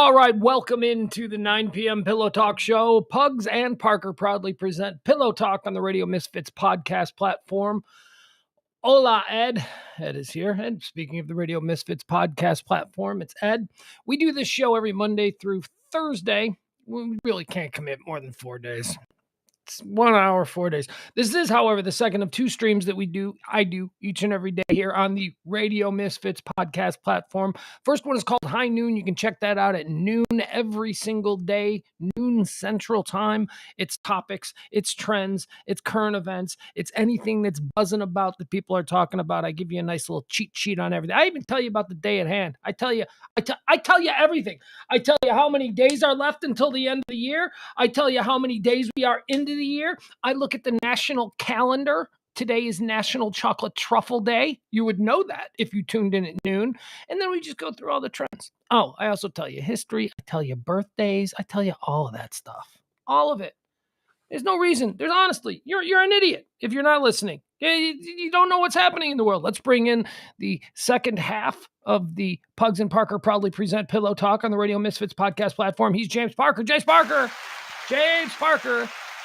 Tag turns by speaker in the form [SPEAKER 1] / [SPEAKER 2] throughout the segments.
[SPEAKER 1] All right, welcome into the 9 p.m. Pillow Talk show. Pugs and Parker proudly present Pillow Talk on the Radio Misfits podcast platform. Hola, Ed. Ed is here. And speaking of the Radio Misfits podcast platform, it's Ed. We do this show every Monday through Thursday. We really can't commit more than 4 days. It's 1 hour, 4 days. This is, however, the second of two streams that I do each and every day here on the Radio Misfits podcast platform. First one is called High Noon. You can check that out at noon every single day, noon Central Time. It's topics, it's trends, it's current events, it's anything that's buzzing about that people are talking about. I give you a nice little cheat sheet on everything. I even tell you about the day at hand. I tell you everything. I tell you how many days are left until the end of the year. I tell you how many days we are into the year. I look at the national calendar. Today is National Chocolate Truffle Day. You would know that if you tuned in at noon. And then we just go through all the trends. Oh, I also tell you history. I tell you birthdays. I tell you all of that stuff. All of it. There's no reason. There's honestly, you're an idiot if you're not listening. You don't know what's happening in the world. Let's bring in the second half of the Pugs and Parker proudly present Pillow Talk on the Radio Misfits podcast platform. He's James Parker. James Parker.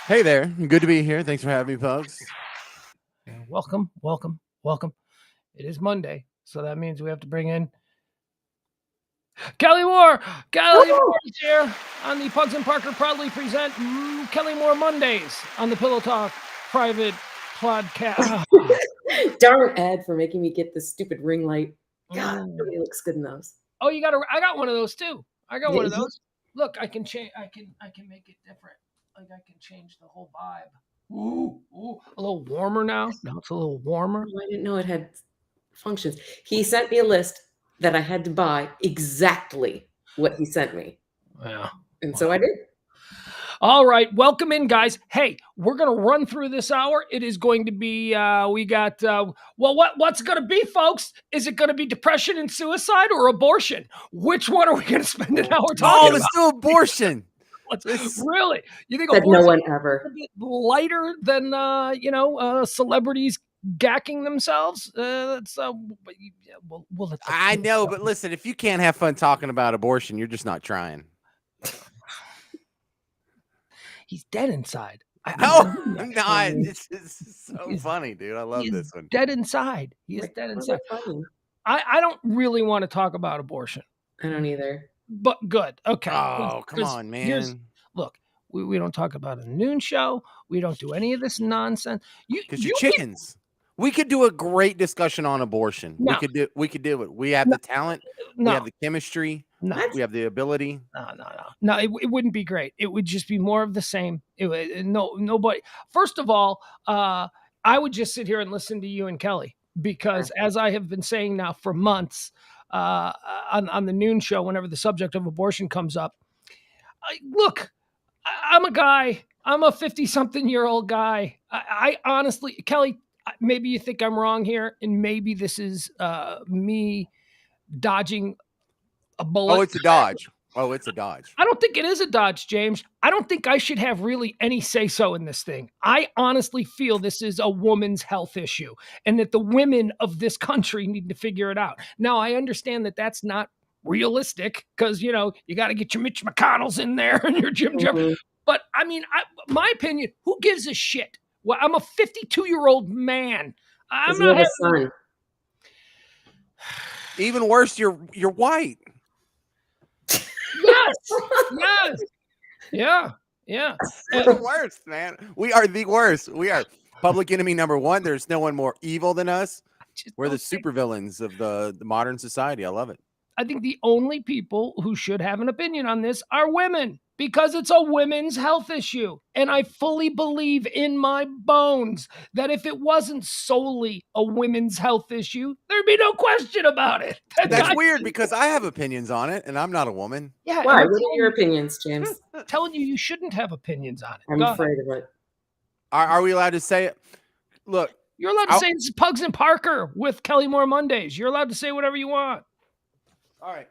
[SPEAKER 2] Hey there. Good to be here. Thanks for having me, Pugs.
[SPEAKER 1] Welcome. It is Monday, so that means we have to bring in Kelly Moore. Kelly Moore is here on the Pugs and Parker proudly present Kelly Moore Mondays on the Pillow Talk private podcast.
[SPEAKER 3] Darn Ed for making me get this stupid ring light. God, it really looks good in those.
[SPEAKER 1] Oh, I got one of those too. I got one of those. Look, I can change. I can make it different. Like I can change the whole vibe. Ooh, a little warmer now. Now it's a little warmer.
[SPEAKER 3] Oh, I didn't know it had functions. He sent me a list that I had to buy exactly what he sent me.
[SPEAKER 1] Yeah.
[SPEAKER 3] And so I did.
[SPEAKER 1] All right. Welcome in, guys. Hey, we're going to run through this hour. It is going to be, what's going to be, folks? Is it going to be depression and suicide or abortion? Which one are we going to spend an hour talking about?
[SPEAKER 2] Let's do abortion.
[SPEAKER 1] Really? You think
[SPEAKER 3] that no one ever
[SPEAKER 1] lighter than celebrities gacking themselves?
[SPEAKER 2] I know, but listen, if you can't have fun talking about abortion, you're just not trying.
[SPEAKER 1] He's dead inside.
[SPEAKER 2] It's so funny, dude. I love this one.
[SPEAKER 1] Dead inside. He is dead inside. I don't really want to talk about abortion.
[SPEAKER 3] I don't either.
[SPEAKER 1] But good. Okay.
[SPEAKER 2] Oh, come on, man.
[SPEAKER 1] Look, we don't talk about a noon show. We don't do any of this nonsense.
[SPEAKER 2] Because you're chickens. We could do a great discussion on abortion.
[SPEAKER 1] No.
[SPEAKER 2] We could do it. We have the talent.
[SPEAKER 1] No.
[SPEAKER 2] We have the chemistry.
[SPEAKER 1] No.
[SPEAKER 2] We have the ability.
[SPEAKER 1] No, it wouldn't be great. It would just be more of the same. Nobody. First of all, I would just sit here and listen to you and Kelly because, as I have been saying now for months, on the noon show, whenever the subject of abortion comes up, I'm a guy. I'm a 50-something-year-old guy. I honestly, Kelly, maybe you think I'm wrong here, and maybe this is me dodging a bullet.
[SPEAKER 2] Oh, it's a dodge.
[SPEAKER 1] I don't think it is a dodge, James. I don't think I should have really any say-so in this thing. I honestly feel this is a woman's health issue and that the women of this country need to figure it out. Now, I understand that that's not realistic because, you got to get your Mitch McConnells in there and your Jim Jeffries. But, I mean, my opinion, who gives a shit? Well, I'm a 52-year-old man. I'm not
[SPEAKER 3] a son.
[SPEAKER 2] Even worse, you're white.
[SPEAKER 1] Yes. Yeah.
[SPEAKER 2] We're the worst, man. We are the worst. We are public enemy number one. There's no one more evil than us. We're the supervillains of the modern society. I love it.
[SPEAKER 1] I think the only people who should have an opinion on this are women because it's a women's health issue. And I fully believe in my bones that if it wasn't solely a women's health issue, there'd be no question about it.
[SPEAKER 2] That's weird because I have opinions on it and I'm not a woman.
[SPEAKER 1] Yeah.
[SPEAKER 3] Why? What are your opinions, James?
[SPEAKER 1] Telling you shouldn't have opinions on it.
[SPEAKER 3] I'm afraid of it.
[SPEAKER 2] Are we allowed to say it? Look.
[SPEAKER 1] You're allowed to say it's Pugs and Parker with Kelly Moore Mondays. You're allowed to say whatever you want.
[SPEAKER 2] All right.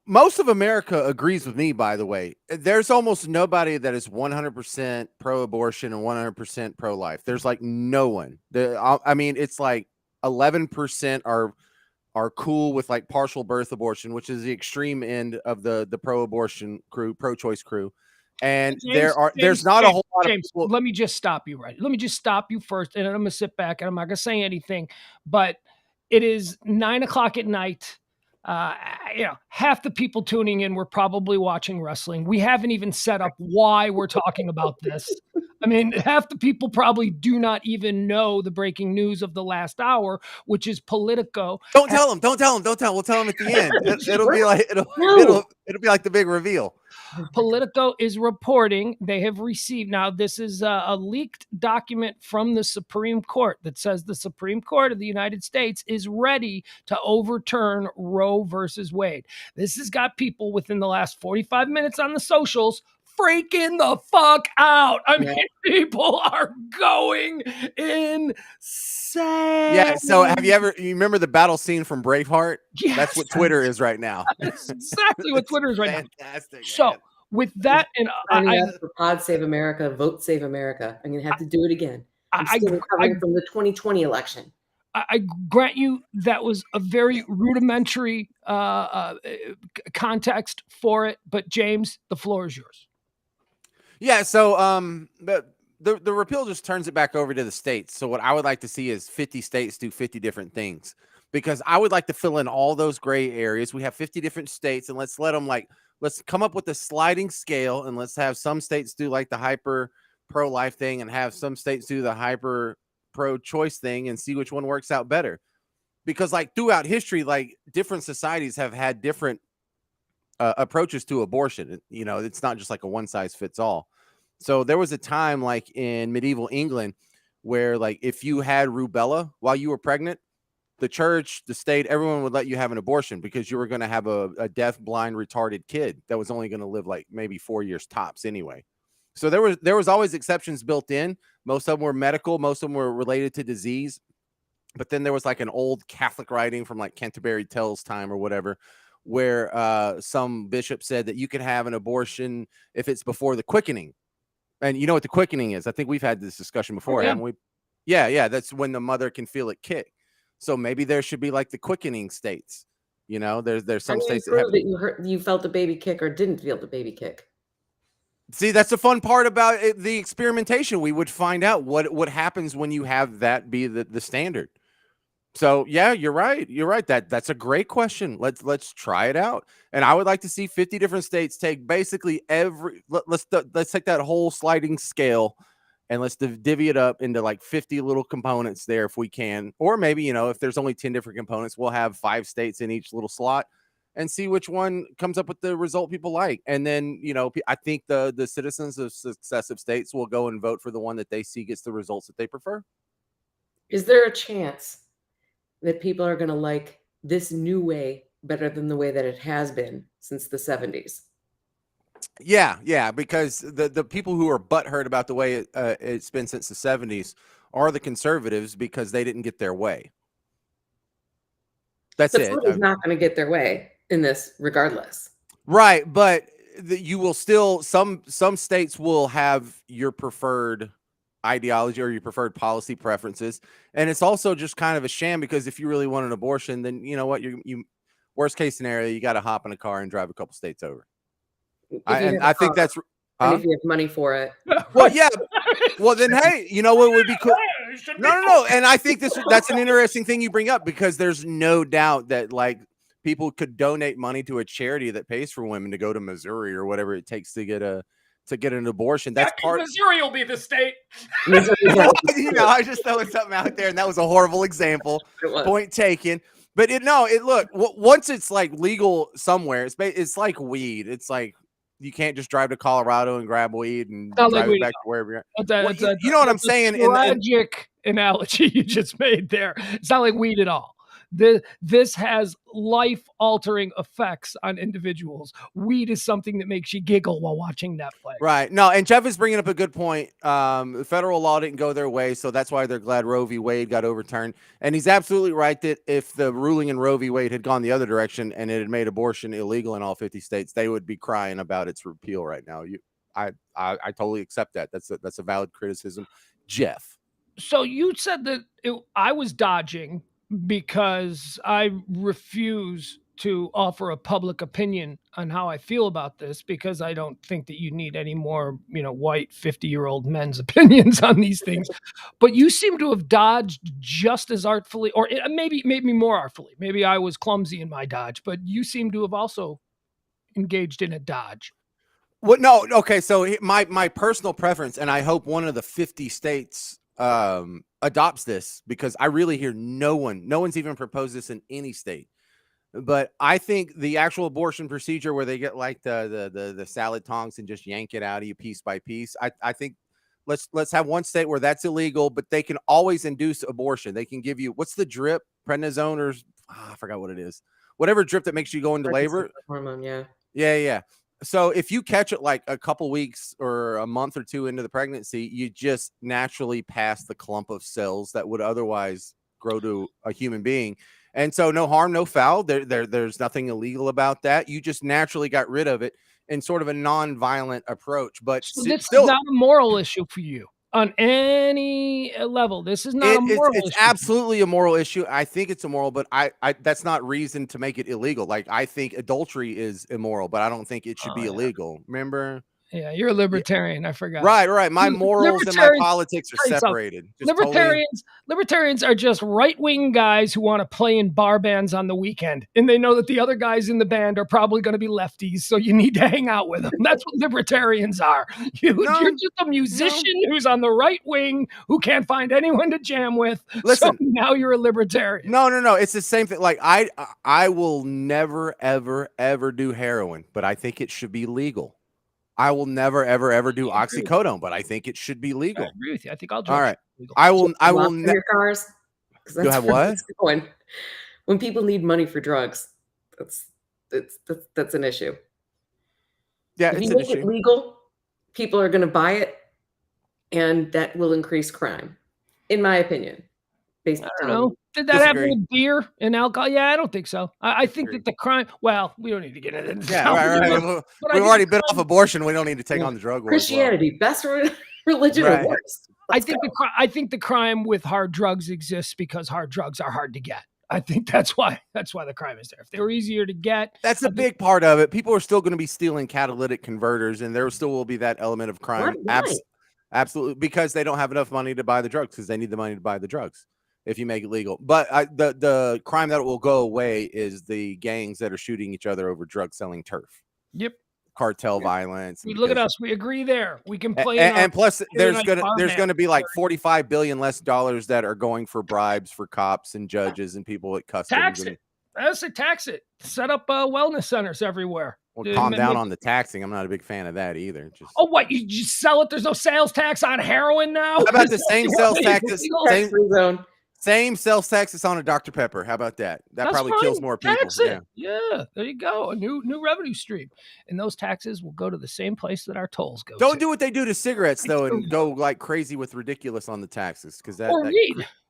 [SPEAKER 2] Most of America agrees with me, by the way. There's almost nobody that is 100% pro-abortion and 100% pro-life. There's like no one. I mean, it's like 11% are are cool with like partial birth abortion, which is the extreme end of the pro-abortion crew, pro-choice crew. And there's not a whole lot of people.
[SPEAKER 1] Let me just stop you Let me just stop you first, and I'm going to sit back and I'm not going to say anything. But it is 9:00 at night. Half the people tuning in were probably watching wrestling. We haven't even set up why we're talking about this. I mean, half the people probably do not even know the breaking news of the last hour, which is Politico.
[SPEAKER 2] Don't tell them. We'll tell them at the end. It'll be like it'll be like the big reveal.
[SPEAKER 1] Politico is reporting they have received, now this is a leaked document from the Supreme Court that says the Supreme Court of the United States is ready to overturn Roe versus Wade. This has got people within the last 45 minutes on the socials freaking the fuck out. I mean, people are going insane.
[SPEAKER 2] Yeah. So you remember the battle scene from Braveheart?
[SPEAKER 1] Yes.
[SPEAKER 2] That's what Twitter is right now.
[SPEAKER 1] That's exactly what Twitter is right now.
[SPEAKER 2] Fantastic.
[SPEAKER 1] So with that, and
[SPEAKER 3] for Pod Save America, Vote Save America. I'm going to have to do it again. I'm still recovering from the 2020 election.
[SPEAKER 1] I grant you that was a very rudimentary context for it, but James, the floor is yours.
[SPEAKER 2] Yeah, so the repeal just turns it back over to the states. So what I would like to see is 50 states do 50 different things, because I would like to fill in all those gray areas. We have 50 different states, and let's come up with a sliding scale, and let's have some states do like the hyper pro-life thing and have some states do the hyper pro-choice thing and see which one works out better. Because like throughout history, like different societies have had different approaches to abortion. You know, it's not just like a one size fits all. So there was a time like in medieval England where like if you had rubella while you were pregnant, the church, the state, everyone would let you have an abortion because you were going to have a deaf, blind, retarded kid that was only going to live like maybe 4 years tops anyway. So there was always exceptions built in. Most of them were medical, most of them were related to disease. But then there was like an old Catholic writing from like Canterbury Tales time or whatever, where some bishop said that you could have an abortion if it's before the quickening. And you know what the quickening is? I think we've had this discussion before, haven't we? Yeah. That's when the mother can feel it kick. So maybe there should be like the quickening states. You know, there's some states that have
[SPEAKER 3] that you felt the baby kick or didn't feel the baby kick.
[SPEAKER 2] See, that's the fun part about the experimentation. We would find out what happens when you have that be the standard. So yeah, you're right. That's a great question. Let's try it out. And I would like to see 50 different states take basically let's take that whole sliding scale and let's divvy it up into like 50 little components there if we can. Or maybe, you know, if there's only 10 different components, we'll have 5 states in each little slot and see which one comes up with the result people like. And then, you know, I think the citizens of successive states will go and vote for the one that they see gets the results that they prefer.
[SPEAKER 3] Is there a chance that people are going to like this new way better than the way that it has been since the 70s?
[SPEAKER 2] Yeah, because the people who are butthurt about the way it's been since the 70s are the conservatives because they didn't get their way. That's it.
[SPEAKER 3] Somebody's not going to get their way in this regardless.
[SPEAKER 2] Right, but you will still, some states will have your preferred ideology or your preferred policy preferences. And it's also just kind of a sham because if you really want an abortion, then you know what, you worst case scenario, you got to hop in a car and drive a couple states over. I think that's
[SPEAKER 3] and if you have money for it.
[SPEAKER 2] Well, yeah. Well, then, hey, you know what would be cool? No. And I think that's an interesting thing you bring up because there's no doubt that like people could donate money to a charity that pays for women to go to Missouri or whatever it takes to get an abortion. That's part.
[SPEAKER 1] Missouri will be the state.
[SPEAKER 2] You know, I just throwing something out there, and that was a horrible example. Point taken. But look, once it's like legal somewhere, it's like weed. It's like you can't just drive to Colorado and grab weed and drive it back to wherever you're at. You know what I'm saying?
[SPEAKER 1] Tragic analogy you just made there. It's not like weed at all. This has life-altering effects on individuals. Weed is something that makes you giggle while watching Netflix.
[SPEAKER 2] Right. No, and Jeff is bringing up a good point. Federal law didn't go their way, so that's why they're glad Roe v. Wade got overturned. And he's absolutely right that if the ruling in Roe v. Wade had gone the other direction and it had made abortion illegal in all 50 states, they would be crying about its repeal right now. I totally accept that. That's a valid criticism. Jeff.
[SPEAKER 1] So you said that I was dodging because I refuse to offer a public opinion on how I feel about this, because I don't think that you need any more, white 50-year-old men's opinions on these things. But you seem to have dodged just as artfully, or maybe more artfully. Maybe I was clumsy in my dodge, but you seem to have also engaged in a dodge.
[SPEAKER 2] What? No. Okay. So my personal preference, and I hope one of the 50 states adopts this, because I really hear no one's even proposed this in any state. But I think the actual abortion procedure, where they get like the salad tongs and just yank it out of you piece by piece, I think let's have one state where that's illegal, but they can always induce abortion. They can give you, what's the drip, prednisone, or I forgot what it is, whatever drip that makes you go into labor.
[SPEAKER 3] Hormone, yeah.
[SPEAKER 2] Yeah. So if you catch it like a couple weeks or a month or two into the pregnancy, you just naturally pass the clump of cells that would otherwise grow to a human being. And so no harm, no foul. There's nothing illegal about that. You just naturally got rid of it in sort of a non-violent approach. But
[SPEAKER 1] so this is not a moral issue for you on any level. This is not a moral issue.
[SPEAKER 2] It's absolutely a moral issue. I think it's immoral, but I that's not reason to make it illegal. Like, I think adultery is immoral, but I don't think it should be illegal. Remember?
[SPEAKER 1] Yeah, you're a libertarian. I forgot.
[SPEAKER 2] Right. My morals and my politics are separated.
[SPEAKER 1] Libertarians are just right-wing guys who want to play in bar bands on the weekend, and they know that the other guys in the band are probably going to be lefties, so you need to hang out with them. That's what libertarians are. You're just a musician who's on the right wing who can't find anyone to jam with.
[SPEAKER 2] Listen,
[SPEAKER 1] so now you're a libertarian.
[SPEAKER 2] No. It's the same thing. Like, I will never, ever do heroin, but I think it should be legal. I will never, ever do oxycodone, but I think it should be legal.
[SPEAKER 1] I agree with you. I think I'll do.
[SPEAKER 2] All right. I will
[SPEAKER 3] your cars.
[SPEAKER 2] Do I have what?
[SPEAKER 3] When people need money for drugs, that's an issue.
[SPEAKER 2] Yeah,
[SPEAKER 3] if you make it legal, people are going to buy it, and that will increase crime, in my opinion.
[SPEAKER 1] I don't know. Did that happen with beer and alcohol? Yeah, I don't think so. I think that the crime. Well, we don't need to get into this.
[SPEAKER 2] Yeah, right. We've already been off abortion. We don't need to take on the drug war.
[SPEAKER 3] Christianity, best religion or worst.
[SPEAKER 1] I think the crime with hard drugs exists because hard drugs are hard to get. I think that's why the crime is there. If they were easier to get,
[SPEAKER 2] that's a big part of it. People are still going to be stealing catalytic converters, and there still will be that element of crime. Absolutely, because they don't have enough money to buy the drugs, because they need the money to buy the drugs if you make it legal. But the crime that will go away is the gangs that are shooting each other over drug selling turf.
[SPEAKER 1] Yep.
[SPEAKER 2] Cartel violence.
[SPEAKER 1] Look at us. We agree there. We can play.
[SPEAKER 2] And plus, there's gonna be like $45 billion less that are going for bribes for cops and judges and people at customs.
[SPEAKER 1] Tax it. I say tax it. Set up wellness centers everywhere.
[SPEAKER 2] Well, calm down on the taxing. I'm not a big fan of that either.
[SPEAKER 1] What? You just sell it? There's no sales tax on heroin now?
[SPEAKER 2] How about the same sales taxes? Same sales taxes on a Dr. Pepper. How about that? That's probably fine. Kills more people.
[SPEAKER 1] Yeah, there you go. A new revenue stream. And those taxes will go to the same place that our tolls go.
[SPEAKER 2] Don't do what they do to cigarettes, though, and go like crazy with ridiculous on the taxes. Because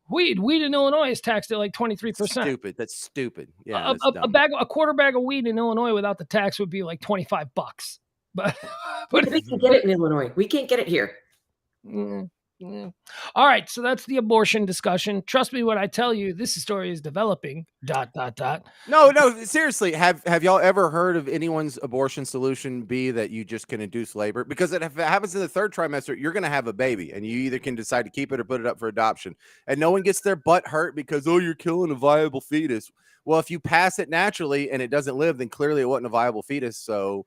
[SPEAKER 1] weed in Illinois is taxed at like 23%.
[SPEAKER 2] That's stupid. Yeah,
[SPEAKER 1] a quarter bag of weed in Illinois without the tax would be like $25. But
[SPEAKER 3] we can get it in Illinois. We can't get it here.
[SPEAKER 1] Yeah. All right, so that's the abortion discussion. Trust me when I tell you, this story is developing. ...
[SPEAKER 2] No, seriously. Have y'all ever heard of anyone's abortion solution be that you just can induce labor? Because if it happens in the third trimester, you're going to have a baby, and you either can decide to keep it or put it up for adoption. And no one gets their butt hurt because, you're killing a viable fetus. Well, if you pass it naturally and it doesn't live, then clearly it wasn't a viable fetus. So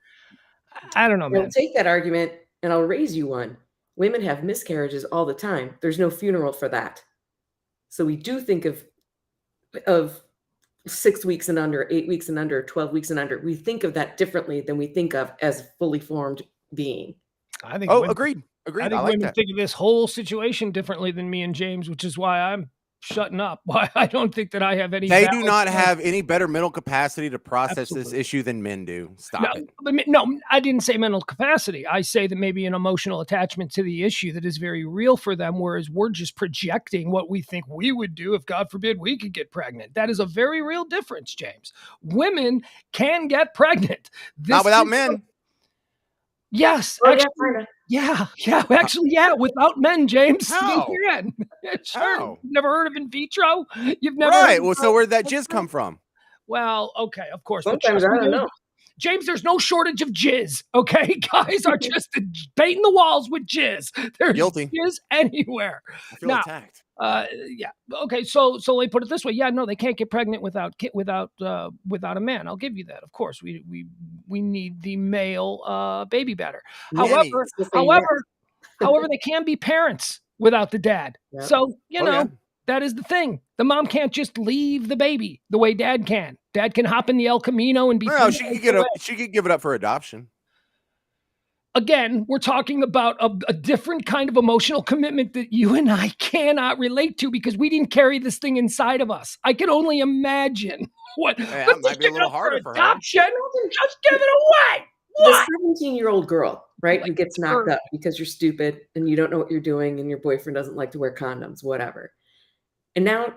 [SPEAKER 1] I don't know, man.
[SPEAKER 3] I'll take that argument and I'll raise you one. Women have miscarriages all the time. There's no funeral for that. So we do think of 6 weeks and under, 8 weeks and under, 12 weeks and under. We think of that differently than we think of as a fully formed being.
[SPEAKER 1] I think.
[SPEAKER 2] Agreed.
[SPEAKER 1] I think women think of this whole situation differently than me and James, which is why I'm shutting up. Why I don't think that I have any.
[SPEAKER 2] They do not have any better mental capacity to process this issue than men do. Stop it.
[SPEAKER 1] No, I didn't say mental capacity. I say that maybe an emotional attachment to the issue that is very real for them, whereas we're just projecting what we think we would do if, God forbid, we could get pregnant. That is a very real difference, James. Women can get pregnant.
[SPEAKER 2] Not without men.
[SPEAKER 1] Yes. Yeah. Actually, yeah. Without men, James,
[SPEAKER 2] How?
[SPEAKER 1] you can. Sure.
[SPEAKER 2] How?
[SPEAKER 1] You've never heard of in vitro? You've never
[SPEAKER 2] Right.
[SPEAKER 1] heard
[SPEAKER 2] Well,
[SPEAKER 1] of,
[SPEAKER 2] so where'd that jizz come from?
[SPEAKER 1] Well, okay, of course. But
[SPEAKER 3] Sometimes
[SPEAKER 1] trust
[SPEAKER 3] I
[SPEAKER 1] me,
[SPEAKER 3] don't know.
[SPEAKER 1] James, there's no shortage of jizz. Okay, guys are just baiting the walls with jizz. There's
[SPEAKER 2] Guilty.
[SPEAKER 1] jizz anywhere.
[SPEAKER 2] I feel
[SPEAKER 1] Now,
[SPEAKER 2] attacked.
[SPEAKER 1] yeah. Okay, so let me put it this way. Yeah, no, they can't get pregnant without a man. I'll give you that. Of course, we need the male baby batter.
[SPEAKER 2] Nanny.
[SPEAKER 1] However, they can be parents without the dad.
[SPEAKER 3] Yep.
[SPEAKER 1] So
[SPEAKER 2] Oh, yeah.
[SPEAKER 1] that is the thing. The mom can't just leave the baby the way dad can. Dad can hop in the El Camino and be.
[SPEAKER 2] No, she could give it up for adoption.
[SPEAKER 1] Again, we're talking about a different kind of emotional commitment that you and I cannot relate to because we didn't carry this thing inside of us. I can only imagine what.
[SPEAKER 2] Yeah,
[SPEAKER 1] let's
[SPEAKER 2] it might
[SPEAKER 1] just
[SPEAKER 2] be a
[SPEAKER 1] give it
[SPEAKER 2] little
[SPEAKER 1] up for
[SPEAKER 2] harder for her.
[SPEAKER 1] adoption. Just give it away. What?
[SPEAKER 3] The 17-year-old girl, right, who gets knocked
[SPEAKER 1] Sure.
[SPEAKER 3] up because you're stupid and you don't know what you're doing and your boyfriend doesn't like to wear condoms, whatever. And now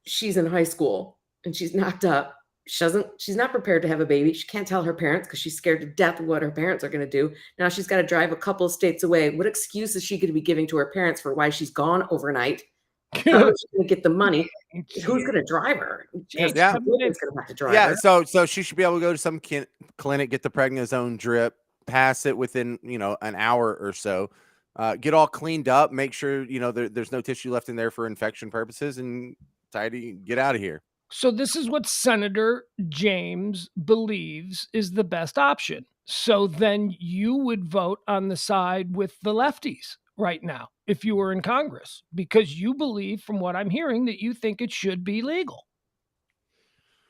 [SPEAKER 3] she's in high school and she's knocked up. She's not prepared to have a baby. She can't tell her parents because she's scared to death of what her parents are going to do. Now she's got to drive a couple of states away. What excuse is she going to be giving to her parents for why she's gone overnight? How is she going to get the money? Who's going to drive her?
[SPEAKER 1] Yeah.
[SPEAKER 3] Who's going to have to drive
[SPEAKER 2] Yeah,
[SPEAKER 3] her?
[SPEAKER 2] so she should be able to go to some clinic, get the prednisone drip, pass it within an hour or so, get all cleaned up, make sure there's no tissue left in there for infection purposes, and tidy, get out of here.
[SPEAKER 1] So this is what Senator James believes is the best option. So then you would vote on the side with the lefties right now if you were in Congress, because you believe, from what I'm hearing, that you think it should be legal.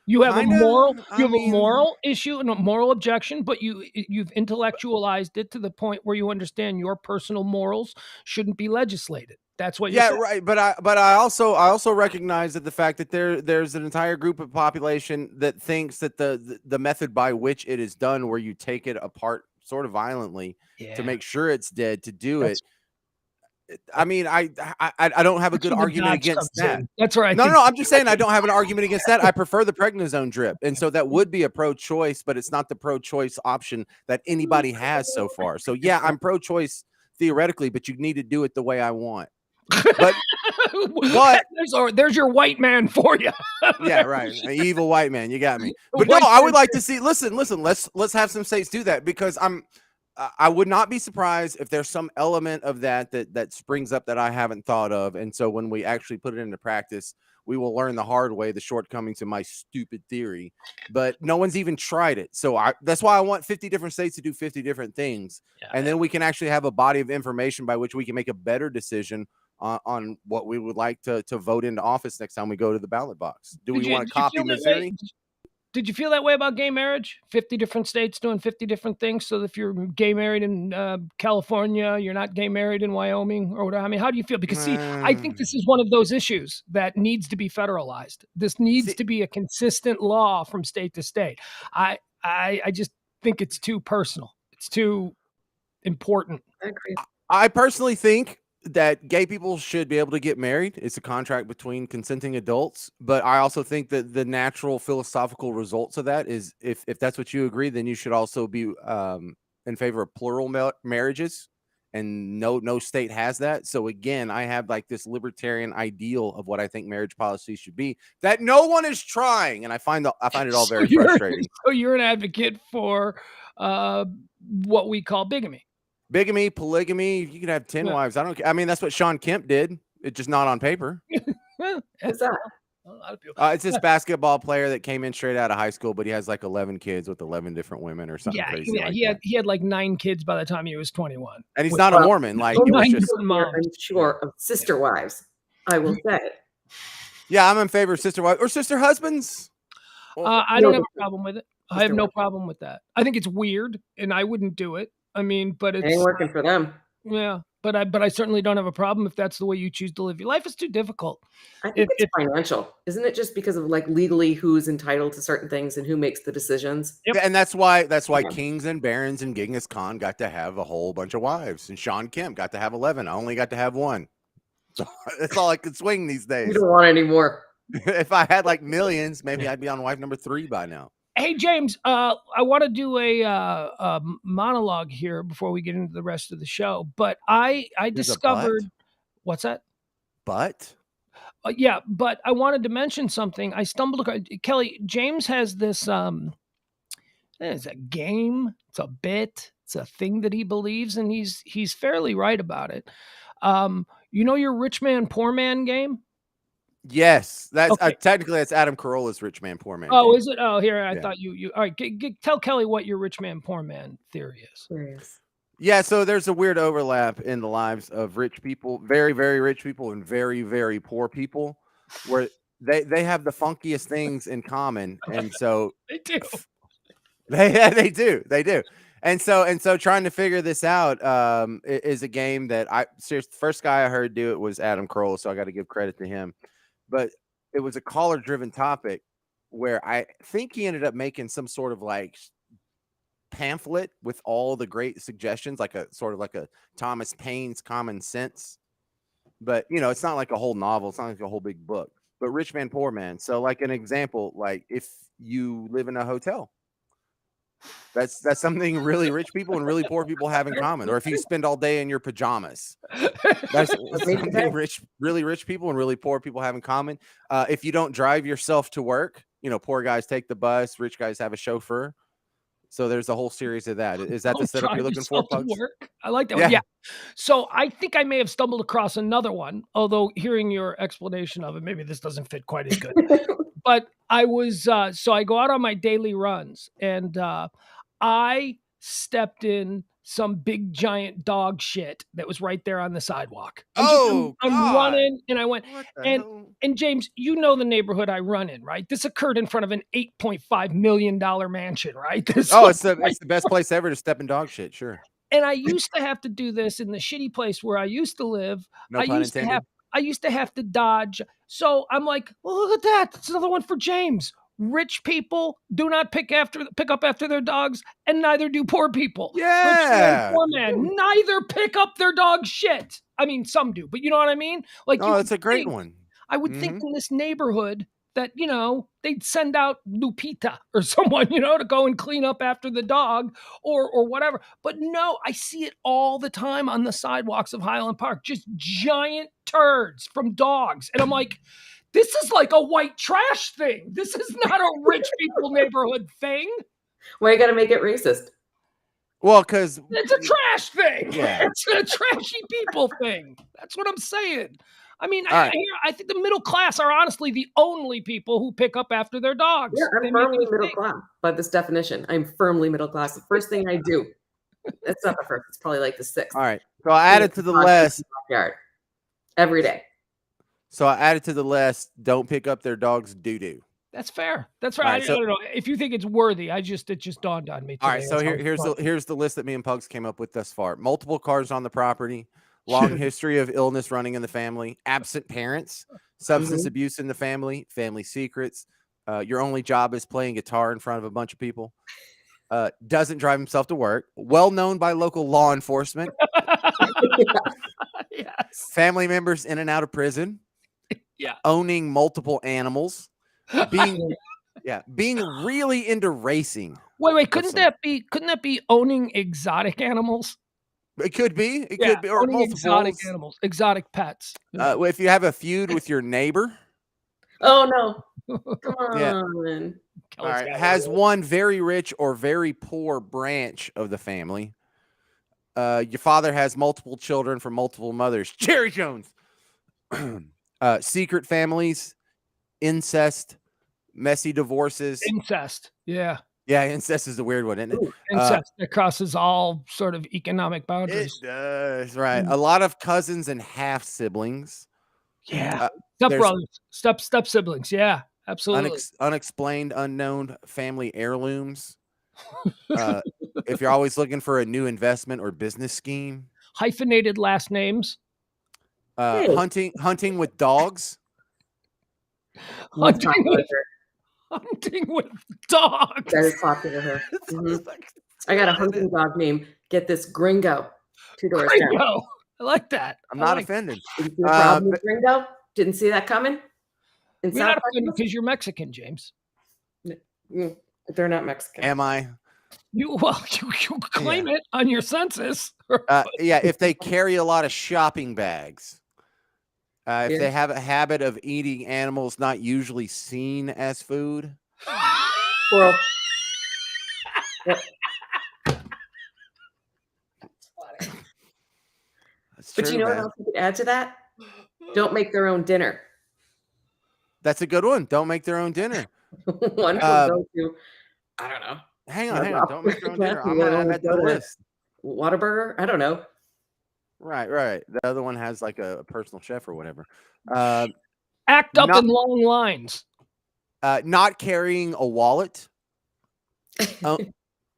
[SPEAKER 1] You have a moral issue and a moral objection, but you've intellectualized it to the point where you understand your personal morals shouldn't be legislated. That's what you're saying.
[SPEAKER 2] Right. But I also recognize that the fact that there's an entire group of population that thinks that the method by which it is done, where you take it apart sort of violently to make sure it's dead, to do it. I mean, I don't have a good argument against that.
[SPEAKER 1] That's right.
[SPEAKER 2] No, I'm just saying I don't have an argument against that. I prefer the prednisone drip, and so that would be a pro-choice, but it's not the pro-choice option that anybody has so far. So yeah, I'm pro-choice theoretically, but you need to do it the way I want. But
[SPEAKER 1] there's your white man for you.
[SPEAKER 2] Yeah, right. An evil white man. You got me. But no, I would like to see. Listen. Let's have some states do that, because I would not be surprised if there's some element of that springs up that I haven't thought of. And so when we actually put it into practice, we will learn the hard way the shortcomings of my stupid theory. But no one's even tried it. So that's why I want 50 different states to do 50 different things. Yeah, and then we can actually have a body of information by which we can make a better decision on what we would like to vote into office next time we go to the ballot box. Do we want to copy Missouri?
[SPEAKER 1] Did you feel that way about gay marriage? 50 different states doing 50 different things. So if you're gay married in California, you're not gay married in Wyoming or whatever. I mean, how do you feel? Because see, I think this is one of those issues that needs to be federalized. This needs to be a consistent law from state to state. I just think it's too personal. It's too important.
[SPEAKER 3] I agree.
[SPEAKER 2] I personally think that gay people should be able to get married. It's a contract between consenting adults. But I also think that the natural philosophical results of that is, if that's what you agree, then you should also be in favor of plural marriages. And no state has that. So again, I have like this libertarian ideal of what I think marriage policy should be that no one is trying. And I find it all very frustrating.
[SPEAKER 1] So you're an advocate for what we call bigamy.
[SPEAKER 2] Bigamy, polygamy, you can have 10 wives. I don't care. I mean, that's what Sean Kemp did. It's just not on paper.
[SPEAKER 3] What's that?
[SPEAKER 2] It's this basketball player that came in straight out of high school, but he has like 11 kids with 11 different women or something crazy.
[SPEAKER 1] Yeah, he had like 9 kids by the time he was 21.
[SPEAKER 2] And he's not a Mormon. Like, it was just
[SPEAKER 3] I'm sure of sister wives, I will say.
[SPEAKER 2] Yeah, I'm in favor of sister wives or sister husbands.
[SPEAKER 1] I don't have a problem with it. I have no problem with that. I think it's weird, and I wouldn't do it. I mean, but it
[SPEAKER 3] ain't working for them.
[SPEAKER 1] Yeah, but I certainly don't have a problem if that's the way you choose to live your life. It's too difficult.
[SPEAKER 3] I think it's financial, isn't it? Just because of like legally who's entitled to certain things and who makes the decisions.
[SPEAKER 2] Yep. And that's why kings and barons and Genghis Khan got to have a whole bunch of wives, and Sean Kemp got to have 11. I only got to have 1. So that's all I could swing these days.
[SPEAKER 3] You don't want any more.
[SPEAKER 2] If I had like millions, maybe I'd be on wife number 3 by now.
[SPEAKER 1] Hey, James, I want to do a monologue here before we get into the rest of the show. But I
[SPEAKER 2] There's a
[SPEAKER 1] discovered what's that?
[SPEAKER 2] But
[SPEAKER 1] Yeah, but I wanted to mention something. I stumbled across Kelly. James has this. It's a game. It's a bit. It's a thing that he believes, and he's fairly right about it. Your rich man poor man game.
[SPEAKER 2] yes, that's
[SPEAKER 1] Okay.
[SPEAKER 2] technically that's Adam Carolla's Rich Man Poor Man.
[SPEAKER 1] Oh,
[SPEAKER 2] game.
[SPEAKER 1] is it? Oh, here I
[SPEAKER 2] Yeah.
[SPEAKER 1] thought you. All right, tell Kelly what your rich man poor man theory is.
[SPEAKER 3] Serious.
[SPEAKER 2] Yeah, so there's a weird overlap in the lives of rich people, very, very rich people, and very, very poor people, where they have the funkiest things in common, and so
[SPEAKER 1] They do.
[SPEAKER 2] they do, and so trying to figure this out is a game that seriously, the first guy I heard do it was Adam Carolla, so I got to give credit to him, but it was a caller driven topic where I think he ended up making some sort of like pamphlet with all the great suggestions, like a sort of like a Thomas Paine's Common Sense, but it's not like a whole novel, it's not like a whole big book, but Rich Man Poor Man. So like an example, like if you live in a hotel, that's something really rich people and really poor people have in common. Or if you spend all day in your pajamas, that's something really rich people and really poor people have in common. If you don't drive yourself to work, poor guys take the bus, rich guys have a chauffeur. So there's a whole series of that. Is that the setup you're looking for, Pugs?
[SPEAKER 1] Work. I like that one. Yeah. So I think I may have stumbled across another one, although hearing your explanation of it, maybe this doesn't fit quite as good. But I was so I go out on my daily runs, and I stepped in some big giant dog shit that was right there on the sidewalk. And I'm running, and I went, and James, the neighborhood I run in, right? This occurred in front of an $8.5 million mansion, right? It's
[SPEAKER 2] the best place ever to step in dog shit, sure.
[SPEAKER 1] And I used to have to do this in the shitty place where I used to live.
[SPEAKER 2] No pun intended.
[SPEAKER 1] I used to have to dodge. So I'm like, well, look at that. It's another one for James. Rich people do not pick up after their dogs, and neither do poor people.
[SPEAKER 2] Yeah.
[SPEAKER 1] Rich man, poor man, neither pick up their dog shit. I mean, some do, but you know what I mean? Like,
[SPEAKER 2] that's a great one.
[SPEAKER 1] I would think in this neighborhood that, they'd send out Lupita or someone, to go and clean up after the dog or whatever. But no, I see it all the time on the sidewalks of Highland Park, just giant turds from dogs. And I'm like, this is like a white trash thing. This is not a rich people neighborhood thing.
[SPEAKER 3] Why you got to make it racist?
[SPEAKER 2] Well, because
[SPEAKER 1] it's a trash thing.
[SPEAKER 2] Yeah.
[SPEAKER 1] It's a trashy people thing. That's what I'm saying. I mean,
[SPEAKER 2] I
[SPEAKER 1] think the middle class are honestly the only people who pick up after their dogs.
[SPEAKER 3] Yeah, I'm firmly middle class by this definition. I'm firmly middle class. The first thing I do, it's not the first, it's probably like the sixth.
[SPEAKER 2] All right. So I added to the list
[SPEAKER 3] every day.
[SPEAKER 2] So I added to the list, don't pick up their dog's doo-doo.
[SPEAKER 1] That's fair. That's right. I don't know. If you think it's worthy, it just dawned on me today.
[SPEAKER 2] All right, so here's the list that me and Pugs came up with thus far. Multiple cars on the property, long history of illness running in the family, absent parents, substance abuse in the family, family secrets. Your only job is playing guitar in front of a bunch of people. Doesn't drive himself to work. Well known by local law enforcement.
[SPEAKER 1] Yes.
[SPEAKER 2] Family members in and out of prison.
[SPEAKER 1] Yeah.
[SPEAKER 2] Owning multiple animals. Being really into racing.
[SPEAKER 1] Wait, couldn't that be owning exotic animals?
[SPEAKER 2] It could be. It could be, or multiple
[SPEAKER 1] exotic animals, exotic pets.
[SPEAKER 2] If you have a feud with your neighbor.
[SPEAKER 3] Oh no! Come on.
[SPEAKER 2] Yeah. All right. Has one very rich or very poor branch of the family. Your father has multiple children from multiple mothers. Jerry Jones. Secret families, incest, messy divorces.
[SPEAKER 1] Incest. Yeah.
[SPEAKER 2] Yeah, incest is a weird one, isn't it?
[SPEAKER 1] Incest that crosses all sort of economic boundaries.
[SPEAKER 2] It does, right. A lot of cousins and half siblings.
[SPEAKER 1] Yeah. Step brothers, step siblings. Yeah, absolutely.
[SPEAKER 2] Unexplained, unknown family heirlooms. If you're always looking for a new investment or business scheme.
[SPEAKER 1] Hyphenated last names.
[SPEAKER 2] Hunting with dogs.
[SPEAKER 1] Hunting with dogs.
[SPEAKER 3] That is popular here. I got a hunting dog name. Get this, Gringo. 2 doors down.
[SPEAKER 1] I like that.
[SPEAKER 2] I'm not offended.
[SPEAKER 3] Gringo? Didn't see that coming?
[SPEAKER 1] You're not offended because you're Mexican, James.
[SPEAKER 3] They're not Mexican.
[SPEAKER 2] Am I?
[SPEAKER 1] You claim it on your census.
[SPEAKER 2] Yeah, if they carry a lot of shopping bags. If they have a habit of eating animals not usually seen as food.
[SPEAKER 3] Squirrel. Yep.
[SPEAKER 2] That's
[SPEAKER 3] But
[SPEAKER 2] true,
[SPEAKER 3] you know what
[SPEAKER 2] man.
[SPEAKER 3] else you could add to that? Don't make their own dinner.
[SPEAKER 2] That's a good one. Don't make their own dinner.
[SPEAKER 3] One will go to, I don't know.
[SPEAKER 2] Hang on. Don't make their own dinner. I'm going to add that to the list.
[SPEAKER 3] Whataburger? I don't know.
[SPEAKER 2] Right. The other one has like a personal chef or whatever.
[SPEAKER 1] Act up in long lines.
[SPEAKER 2] Not carrying a wallet.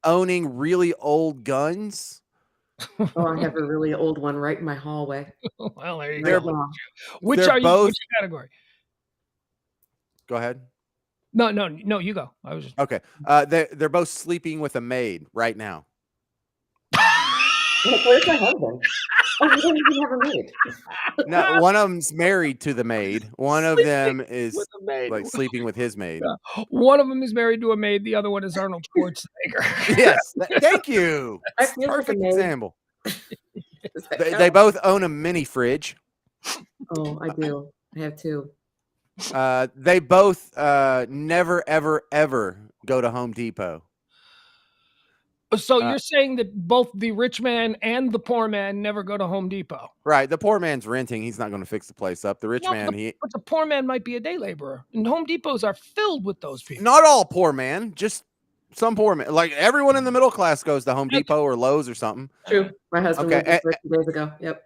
[SPEAKER 2] Owning really old guns.
[SPEAKER 3] Oh, I have a really old one right in my hallway.
[SPEAKER 1] Well, there you go. Which category?
[SPEAKER 2] Go ahead.
[SPEAKER 1] No, you go. I was just
[SPEAKER 2] okay. They're both sleeping with a maid right now.
[SPEAKER 3] Where's my husband? Oh, we don't even have a maid.
[SPEAKER 2] No, one of them's married to the maid. One of them is like sleeping with his maid.
[SPEAKER 1] Yeah. One of them is married to a maid. The other one is Arnold Schwarzenegger.
[SPEAKER 2] Yes, thank you. Perfect example. They both own a mini fridge.
[SPEAKER 3] Oh, I do. I have two.
[SPEAKER 2] They both never, ever go to Home Depot.
[SPEAKER 1] So you're saying that both the rich man and the poor man never go to Home Depot?
[SPEAKER 2] Right. The poor man's renting. He's not going to fix the place up. The rich man,
[SPEAKER 1] but the poor man might be a day laborer. And Home Depots are filled with those people.
[SPEAKER 2] Not all poor man, just some poor man. Like everyone in the middle class goes to Home Depot or Lowe's or something.
[SPEAKER 3] True. My husband lived there 2 days ago. Yep.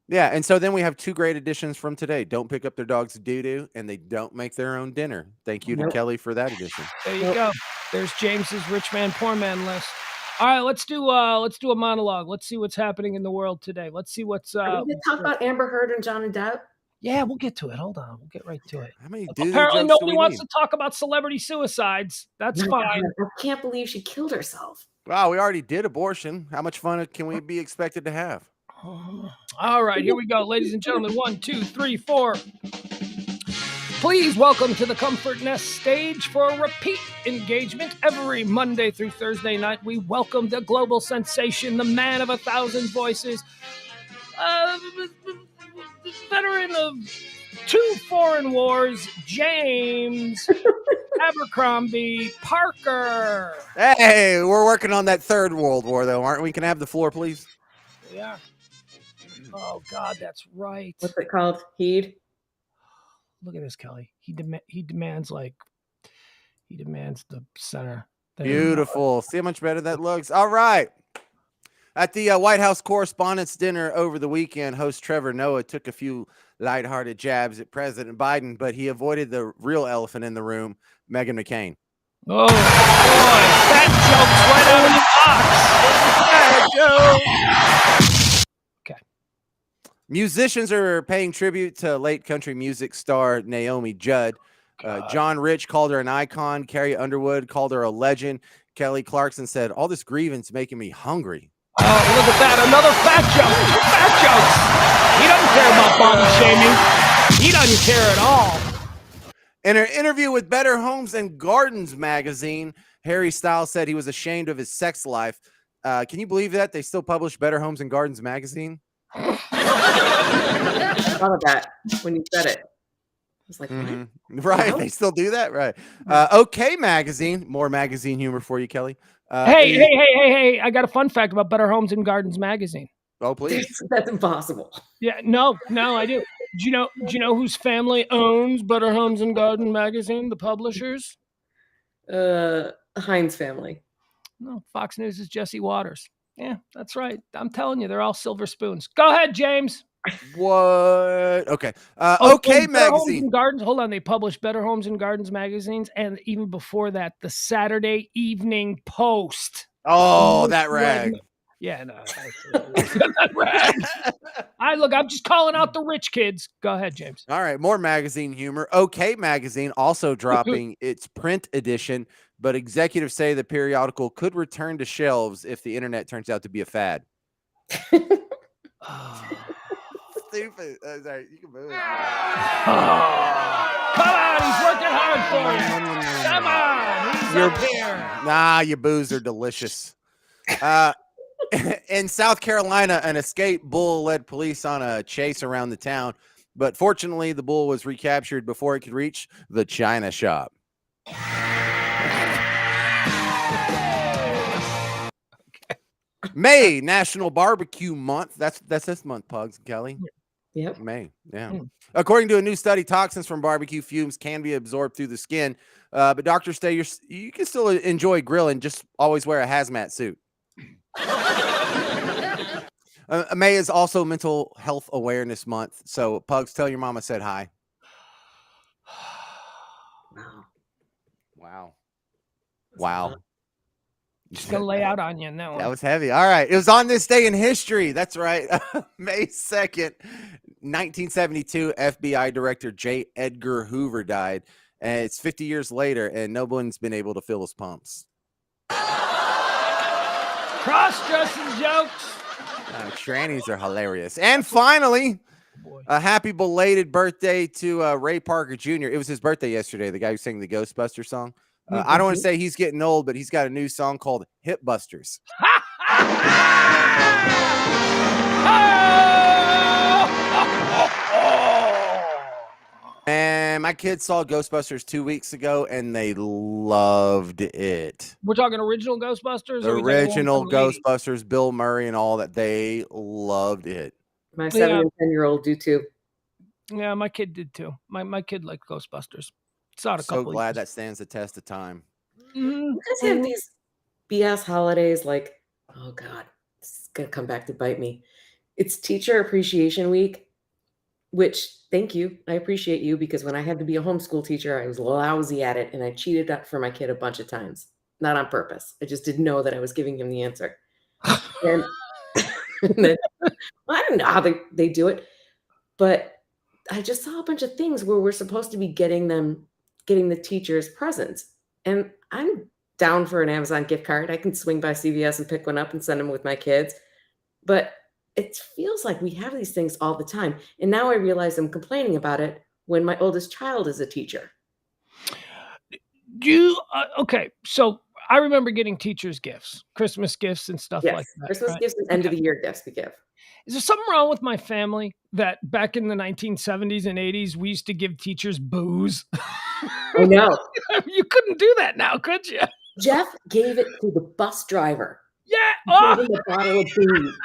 [SPEAKER 2] Yeah, and so then we have two great additions from today. Don't pick up their dog's doo-doo, and they don't make their own dinner. Thank you to Kelly for that addition.
[SPEAKER 1] There you go. There's James's rich man, poor man list. All right, let's do a monologue. Let's see what's happening in the world today. Let's see what's.
[SPEAKER 3] Are we going to talk about Amber Heard and Johnny Depp?
[SPEAKER 1] Yeah, we'll get to it. Hold on, we'll get right to it.
[SPEAKER 2] How many
[SPEAKER 1] Apparently, nobody wants to talk about celebrity suicides. That's fine.
[SPEAKER 3] I can't believe she killed herself.
[SPEAKER 2] Wow, we already did abortion. How much fun can we be expected to have?
[SPEAKER 1] All right, here we go, ladies and gentlemen. 1, 2, 3, 4. Please welcome to the Comfort Nest stage for a repeat engagement every Monday through Thursday night. We welcome the global sensation, the man of 1,000 voices, veteran of 2 foreign wars, James Abercrombie Parker.
[SPEAKER 2] Hey, we're working on that 3rd World War, though, aren't we? Can I have the floor, please?
[SPEAKER 1] Yeah. Oh, God, that's right.
[SPEAKER 3] What's it called? Heed?
[SPEAKER 1] Look at this, Kelly. He demands the center.
[SPEAKER 2] Beautiful. See how much better that looks? All right. At the White House Correspondents' Dinner over the weekend, host Trevor Noah took a few lighthearted jabs at President Biden, but he avoided the real elephant in the room, Meghan McCain.
[SPEAKER 1] Oh, boy. That joke's right out of the box.
[SPEAKER 2] That joke. Musicians are paying tribute to late country music star Naomi Judd. John Rich called her an icon. Carrie Underwood called her a legend. Kelly Clarkson said, all this grievance making me hungry.
[SPEAKER 1] Oh, look at that. Another fat joke. 2 fat jokes. He doesn't care about body shaming. He doesn't care at all.
[SPEAKER 2] In an interview with Better Homes and Gardens magazine, Harry Styles said he was ashamed of his sex life. Can you believe that? They still publish Better Homes and Gardens magazine?
[SPEAKER 3] I thought of that when you said it. I was like, what?
[SPEAKER 2] Right. They still do that? Right. Okay magazine. More magazine humor for you, Kelly.
[SPEAKER 1] Hey. I got a fun fact about Better Homes and Gardens magazine.
[SPEAKER 2] Oh, please.
[SPEAKER 3] That's impossible.
[SPEAKER 1] Yeah, no, I do. Do you know whose family owns Better Homes and Garden magazine, the publishers?
[SPEAKER 3] Heinz family.
[SPEAKER 1] No, Fox News is Jesse Waters. Yeah, that's right. I'm telling you, they're all silver spoons. Go ahead, James.
[SPEAKER 2] What? Okay. Okay magazine.
[SPEAKER 1] Gardens. Hold on. They publish Better Homes and Gardens magazines, and even before that, the Saturday Evening Post.
[SPEAKER 2] Oh, that rag.
[SPEAKER 1] Yeah, no. That rag. I'm just calling out the rich kids. Go ahead, James.
[SPEAKER 2] All right, more magazine humor. Okay magazine also dropping its print edition, but executives say the periodical could return to shelves if the internet turns out to be a fad. Stupid. Sorry, you can move.
[SPEAKER 1] Come on, he's working hard for you. Come on, he's up here.
[SPEAKER 2] Nah, your boos are delicious. In South Carolina, an escaped bull led police on a chase around the town, but fortunately, the bull was recaptured before it could reach the china shop. May, National Barbecue Month. That's this month, Pugs Kelly.
[SPEAKER 3] Yep.
[SPEAKER 2] May, yeah. According to a new study, toxins from barbecue fumes can be absorbed through the skin, but doctors say you can still enjoy grilling. Just always wear a hazmat suit. May is also Mental Health Awareness Month. So, Pugs, tell your mama I said hi. Wow.
[SPEAKER 1] Just gonna lay out on you now.
[SPEAKER 2] That was heavy. All right. It was on this day in history. That's right. May 2nd, 1972, FBI Director J. Edgar Hoover died. And it's 50 years later, and no one's been able to fill his pumps.
[SPEAKER 1] Cross-dressing jokes.
[SPEAKER 2] Trannies are hilarious. And finally, a happy belated birthday to Ray Parker Jr. It was his birthday yesterday, the guy who sang the Ghostbusters song. I don't want to say he's getting old, but he's got a new song called Hip Busters. And my kids saw Ghostbusters 2 weeks ago, and they loved it.
[SPEAKER 1] We're talking original Ghostbusters?
[SPEAKER 2] The original Ghostbusters, Bill Murray and all that. They loved it.
[SPEAKER 3] My 7 and 10-year-old do too.
[SPEAKER 1] Yeah, my kid did too. My kid liked Ghostbusters. Saw it a couple.
[SPEAKER 2] So glad that stands the test of time.
[SPEAKER 3] You guys have these BS holidays like, oh God, it's gonna come back to bite me. It's Teacher Appreciation Week, which thank you. I appreciate you, because when I had to be a homeschool teacher, I was lousy at it and I cheated for my kid a bunch of times. Not on purpose. I just didn't know that I was giving him the answer. And then, I don't know how they do it, but I just saw a bunch of things where we're supposed to be getting the teachers presents. And I'm down for an Amazon gift card. I can swing by CVS and pick one up and send them with my kids. But it feels like we have these things all the time. And now I realize I'm complaining about it when my oldest child is a teacher.
[SPEAKER 1] Okay, so I remember getting teachers' gifts, Christmas gifts and stuff like that.
[SPEAKER 3] Christmas gifts and end of the year gifts we give.
[SPEAKER 1] Is there something wrong with my family that back in the 1970s and 80s, we used to give teachers booze?
[SPEAKER 3] I know.
[SPEAKER 1] You couldn't do that now, could you?
[SPEAKER 3] Jeff gave it to the bus driver.
[SPEAKER 1] Yeah.
[SPEAKER 3] Gave him a bottle of booze.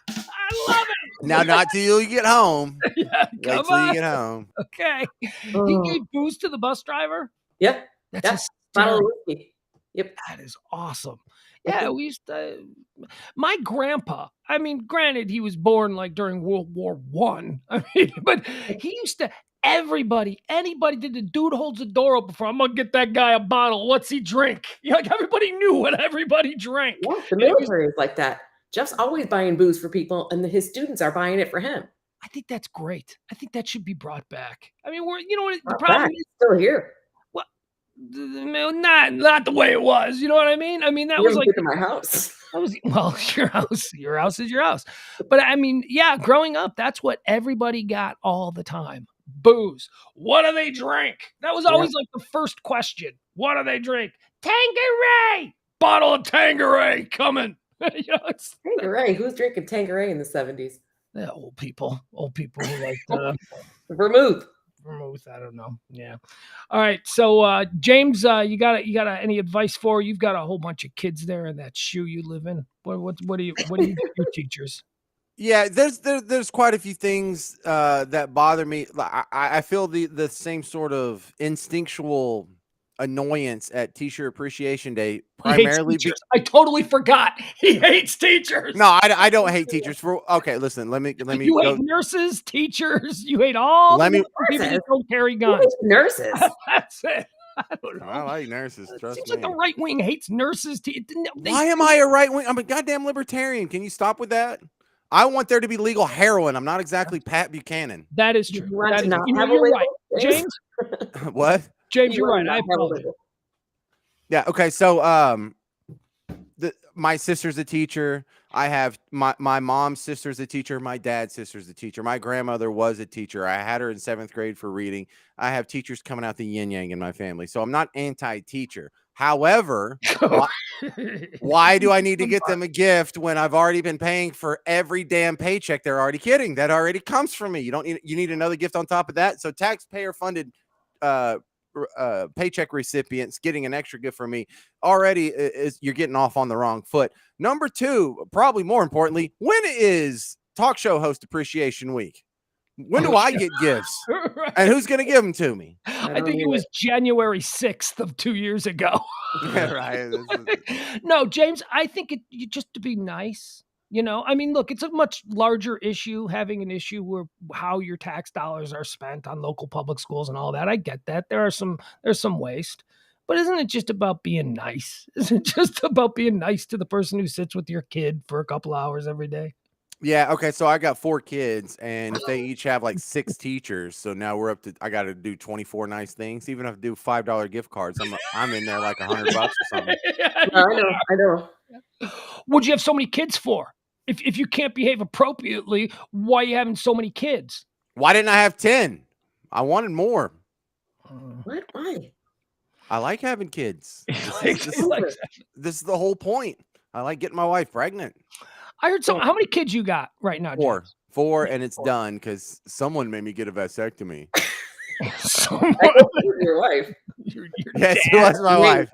[SPEAKER 1] I love it.
[SPEAKER 2] Now, not till you get home.
[SPEAKER 1] Yeah,
[SPEAKER 2] Wait till you get home.
[SPEAKER 1] Okay. He gave booze to the bus driver?
[SPEAKER 3] Yep.
[SPEAKER 1] That's
[SPEAKER 3] bottle of whiskey. Yep.
[SPEAKER 1] That is awesome. Yeah, we used to. My grandpa, I mean, granted, he was born like during World War I. I mean, but he used to, anybody, the dude holds the door open for, I'm going to get that guy a bottle. What's he drink? Like everybody knew what everybody drank.
[SPEAKER 3] Yeah, the military is like that. Jeff's always buying booze for people, and his students are buying it for him.
[SPEAKER 1] I think that's great. I think that should be brought back. I mean, the problem is
[SPEAKER 3] still here.
[SPEAKER 1] Well, not the way it was. You know what I mean? I mean, that was like
[SPEAKER 3] my house.
[SPEAKER 1] That was, well, your house. Your house is your house. But I mean, yeah, growing up, that's what everybody got all the time. Booze. What do they drink? That was always like the first question. What do they drink? Tanqueray. Bottle of Tanqueray coming.
[SPEAKER 3] Tanqueray. Who's drinking Tanqueray in the 70s?
[SPEAKER 1] Yeah, old people who like
[SPEAKER 3] vermouth.
[SPEAKER 1] I don't know. Yeah. All right. So James, you got any advice for? You've got a whole bunch of kids there in that shoe you live in. What do you do your teachers?
[SPEAKER 2] Yeah, there's quite a few things that bother me. I feel the same sort of instinctual annoyance at Teacher Appreciation Day, primarily.
[SPEAKER 1] I totally forgot he hates teachers.
[SPEAKER 2] No, I don't hate teachers. Okay, listen. Let me.
[SPEAKER 1] You hate nurses, teachers. You hate all. People that don't carry guns.
[SPEAKER 3] Nurses.
[SPEAKER 1] That's it. I don't know.
[SPEAKER 2] I like nurses. Trust
[SPEAKER 1] Seems
[SPEAKER 2] me.
[SPEAKER 1] like the right wing hates nurses.
[SPEAKER 2] Why am I a right wing? I'm a goddamn libertarian. Can you stop with that? I want there to be legal heroin. I'm not exactly Pat Buchanan.
[SPEAKER 1] That is true. You're
[SPEAKER 3] right,
[SPEAKER 1] James.
[SPEAKER 2] What?
[SPEAKER 1] James, you're right. I apologize.
[SPEAKER 2] Yeah. Okay. So, my sister's a teacher. I have my mom's sister's a teacher. My dad's sister's a teacher. My grandmother was a teacher. I had her in 7th grade for reading. I have teachers coming out the yin yang in my family. So I'm not anti-teacher. However, why do I need to get them a gift when I've already been paying for every damn paycheck they're already getting? That already comes from me. You need another gift on top of that. So taxpayer funded paycheck recipients getting an extra gift from me already is you're getting off on the wrong foot. Number 2, probably more importantly, when is talk show host appreciation week? When do I get gifts?
[SPEAKER 1] Right.
[SPEAKER 2] And who's going to give them to me?
[SPEAKER 1] I think it was January 6th of 2 years ago.
[SPEAKER 2] Right.
[SPEAKER 1] No, James, I think you just to be nice. I mean, look, it's a much larger issue, having an issue where how your tax dollars are spent on local public schools and all that. I get that. There's some waste. But isn't it just about being nice? Isn't it just about being nice to the person who sits with your kid for a couple hours every day?
[SPEAKER 2] Yeah. Okay. So I got 4 kids, and if they each have like 6 teachers, so now we're up to I got to do 24 nice things. Even if I do $5 gift cards, I'm in there like $100 or something.
[SPEAKER 3] I know.
[SPEAKER 1] What'd you have so many kids for? If you can't behave appropriately, why are you having so many kids?
[SPEAKER 2] Why didn't I have 10? I wanted more.
[SPEAKER 3] What? Why?
[SPEAKER 2] I like having kids. This is the whole point. I like getting my wife pregnant.
[SPEAKER 1] I heard how many kids you got right now, James?
[SPEAKER 2] 4, and it's done because someone made me get a vasectomy.
[SPEAKER 3] Your wife.
[SPEAKER 2] Yes, it was my wife.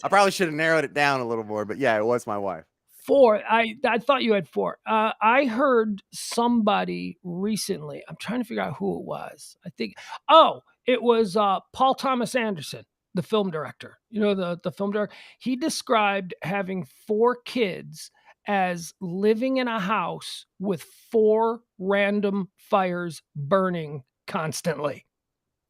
[SPEAKER 2] I probably should have narrowed it down a little more, but yeah, it was my wife.
[SPEAKER 1] 4. I thought you had 4. I heard somebody recently. I'm trying to figure out who it was. I think. Oh, it was Paul Thomas Anderson, the film director. The film director. He described having 4 kids as living in a house with 4 random fires burning constantly.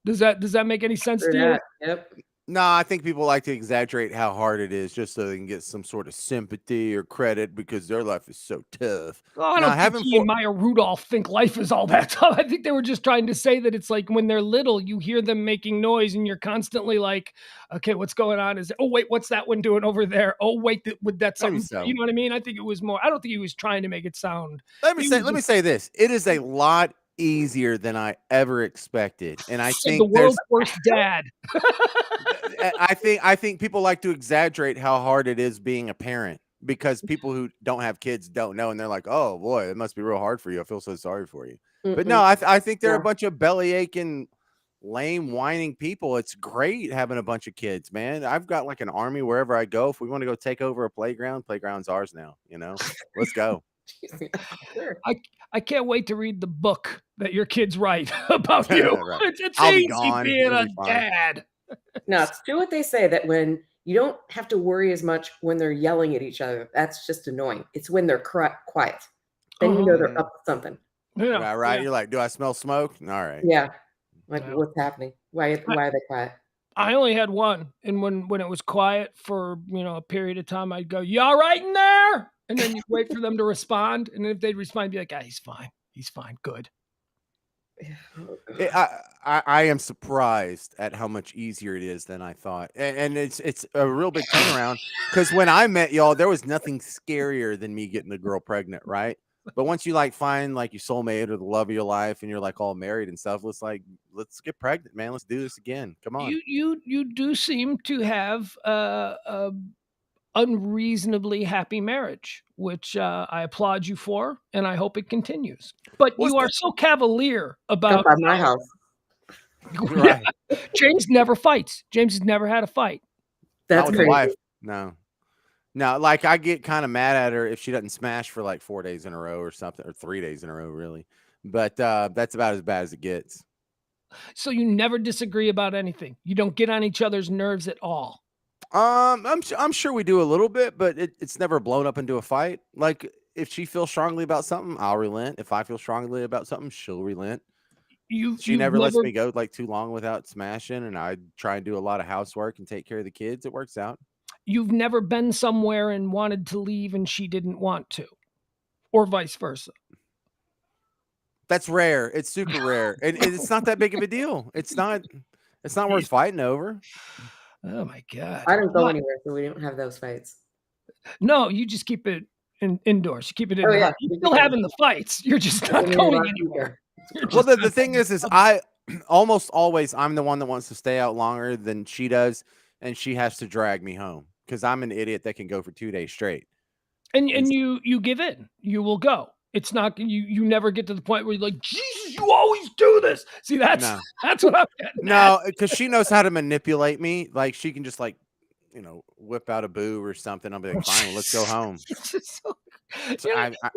[SPEAKER 1] Does that make any sense to you?
[SPEAKER 3] Yep.
[SPEAKER 2] No, I think people like to exaggerate how hard it is just so they can get some sort of sympathy or credit because their life is so tough.
[SPEAKER 1] I don't think he and Maya Rudolph think life is all that tough. I think they were just trying to say that it's like when they're little, you hear them making noise and you're constantly like, okay, what's going on? Oh, wait, what's that one doing over there? Oh, wait, that's something. So. You know what I mean? I think it was more, I don't think he was trying to make it sound.
[SPEAKER 2] Let me say this. It is a lot easier than I ever expected. And I think
[SPEAKER 1] the world's worst dad.
[SPEAKER 2] I think people like to exaggerate how hard it is being a parent because people who don't have kids don't know. And they're like, oh boy, it must be real hard for you. I feel so sorry for you. But no, I think they're a bunch of belly aching, lame, whining people. It's great having a bunch of kids, man. I've got like an army wherever I go. If we want to go take over a playground's ours now, let's go.
[SPEAKER 3] Sure.
[SPEAKER 1] I can't wait to read the book that your kids write about you.
[SPEAKER 2] Right.
[SPEAKER 1] It's easy being a dad.
[SPEAKER 3] No, it's true what they say that when you don't have to worry as much when they're yelling at each other. That's just annoying. It's when they're quiet. Then you know they're up to something.
[SPEAKER 2] Yeah, right. Yeah. You're like, do I smell smoke? All right.
[SPEAKER 3] Yeah. Like, what's happening? Why are they quiet?
[SPEAKER 1] I only had one. And when it was quiet for, a period of time, I'd go, you all right in there? And then you'd wait for them to respond. And if they'd respond, be like, he's fine. He's fine. Good.
[SPEAKER 2] I am surprised at how much easier it is than I thought. And it's a real big turnaround because when I met y'all, there was nothing scarier than me getting a girl pregnant, right? But once you find your soulmate or the love of your life and you're all married and stuff, let's get pregnant, man. Let's do this again. Come on.
[SPEAKER 1] You do seem to have unreasonably happy marriage, which I applaud you for, and I hope it continues. But you are so cavalier about
[SPEAKER 3] my house.
[SPEAKER 2] Right.
[SPEAKER 1] James never fights. James has never had a fight.
[SPEAKER 3] That's crazy.
[SPEAKER 2] Wife. No, I get kind of mad at her if she doesn't smash for 4 days in a row or something, or 3 days in a row, really. But that's about as bad as it gets.
[SPEAKER 1] So you never disagree about anything. You don't get on each other's nerves at all.
[SPEAKER 2] I'm sure we do a little bit, but it's never blown up into a fight. Like if she feels strongly about something, I'll relent. If I feel strongly about something, she'll relent. She never lets me go too long without smashing, and I try and do a lot of housework and take care of the kids. It works out.
[SPEAKER 1] You've never been somewhere and wanted to leave and she didn't want to, or vice versa.
[SPEAKER 2] That's rare. It's super rare. And it's not that big of a deal. It's not worth fighting over.
[SPEAKER 1] Oh my God.
[SPEAKER 3] I don't go anywhere, so we don't have those fights.
[SPEAKER 1] No, you just keep it indoors. You keep it in.
[SPEAKER 3] Oh, yeah.
[SPEAKER 1] You're still having the fights. You're just not going anywhere.
[SPEAKER 2] Well, the thing is I almost always I'm the one that wants to stay out longer than she does, and she has to drag me home because I'm an idiot that can go for 2 days straight.
[SPEAKER 1] And you give in. You will go. It's not you never get to the point where you're like, Jesus, you always do this. See, that's what I'm getting at.
[SPEAKER 2] No, because she knows how to manipulate me. Like she can just like, whip out a boo or something. I'll be like, fine, well, let's go home.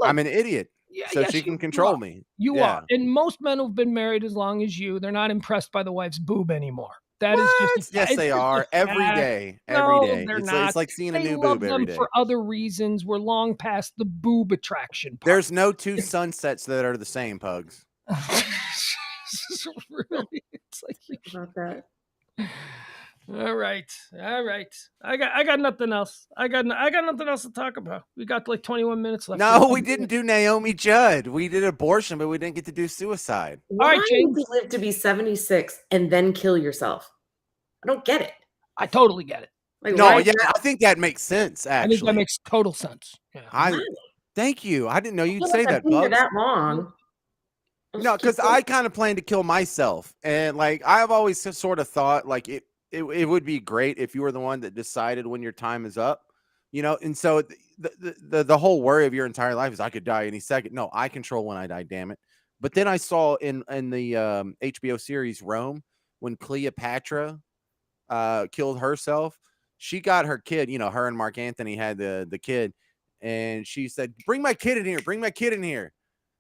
[SPEAKER 2] I'm an idiot. So she can control me.
[SPEAKER 1] You are. And most men who've been married as long as you, they're not impressed by the wife's boob anymore. That is just
[SPEAKER 2] yes, they are every day. Every day.
[SPEAKER 1] They're not.
[SPEAKER 2] It's like seeing a new
[SPEAKER 1] love
[SPEAKER 2] boob every
[SPEAKER 1] them
[SPEAKER 2] day.
[SPEAKER 1] For other reasons. We're long past the boob attraction part.
[SPEAKER 2] There's no two sunsets that are the same, Pugs.
[SPEAKER 1] Really? It's like
[SPEAKER 3] about that.
[SPEAKER 1] All right. I got nothing else. I got nothing else to talk about. We got like 21 minutes left.
[SPEAKER 2] No, we didn't do Naomi Judd. We did abortion, but we didn't get to do suicide.
[SPEAKER 3] Why would you live to be 76 and then kill yourself? I don't get it.
[SPEAKER 1] I totally get it.
[SPEAKER 3] Like,
[SPEAKER 2] I think that makes sense. Actually,
[SPEAKER 1] I think that makes total sense. Yeah.
[SPEAKER 2] Thank you. I didn't know you'd say that.
[SPEAKER 3] That long.
[SPEAKER 2] No, because I kind of plan to kill myself, and like I've always sort of thought like it would be great if you were the one that decided when your time is up, and so the whole worry of your entire life is I could die any second. No, I control when I die, damn it. But then I saw in the HBO series Rome, when Cleopatra killed herself, she got her kid, her and Mark Antony had the kid, and she said, bring my kid in here.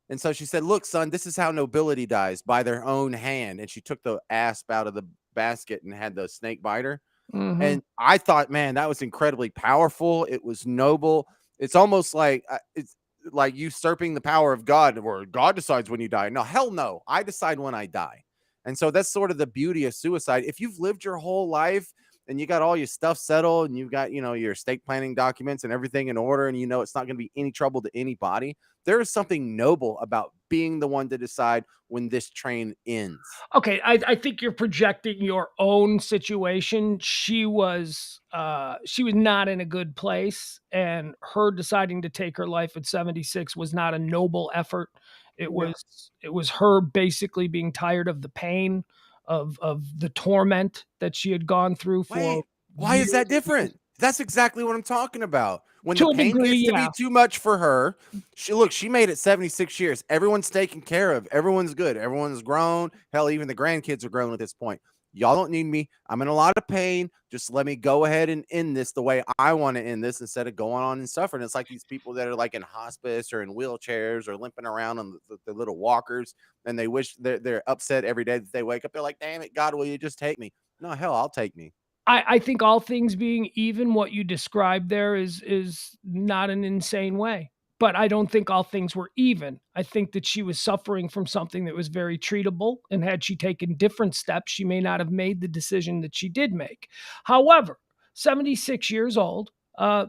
[SPEAKER 2] And so she said, look, son, this is how nobility dies, by their own hand. And she took the asp out of the basket and had the snake bite her. Mm-hmm. And I thought, man, that was incredibly powerful. It was noble. It's almost like it's like usurping the power of God, where God decides when you die. No, hell no. I decide when I die. And so that's sort of the beauty of suicide. If you've lived your whole life and you got all your stuff settled and you've got, your estate planning documents and everything in order, and it's not going to be any trouble to anybody, there is something noble about being the one to decide when this train ends.
[SPEAKER 1] Okay, I think you're projecting your own situation. She was not in a good place, and her deciding to take her life at 76 was not a noble effort. It was her basically being tired of the pain of the torment that she had gone through for.
[SPEAKER 2] Why is that different? That's exactly what I'm talking about. When
[SPEAKER 1] To
[SPEAKER 2] the
[SPEAKER 1] a
[SPEAKER 2] pain
[SPEAKER 1] degree,
[SPEAKER 2] gets to be too much for her, she made it 76 years. Everyone's taken care of. Everyone's good. Everyone's grown. Hell, even the grandkids are grown at this point. Y'all don't need me. I'm in a lot of pain. Just let me go ahead and end this the way I want to end this instead of going on and suffering. It's like these people that are like in hospice or in wheelchairs or limping around on the little walkers, and they wish they're upset every day that they wake up. They're like, damn it, God, will you just take me? No, hell, I'll take me.
[SPEAKER 1] I think all things being even, what you described there is not an insane way. But I don't think all things were even. I think that she was suffering from something that was very treatable, and had she taken different steps, she may not have made the decision that she did make. However, 76 years old, I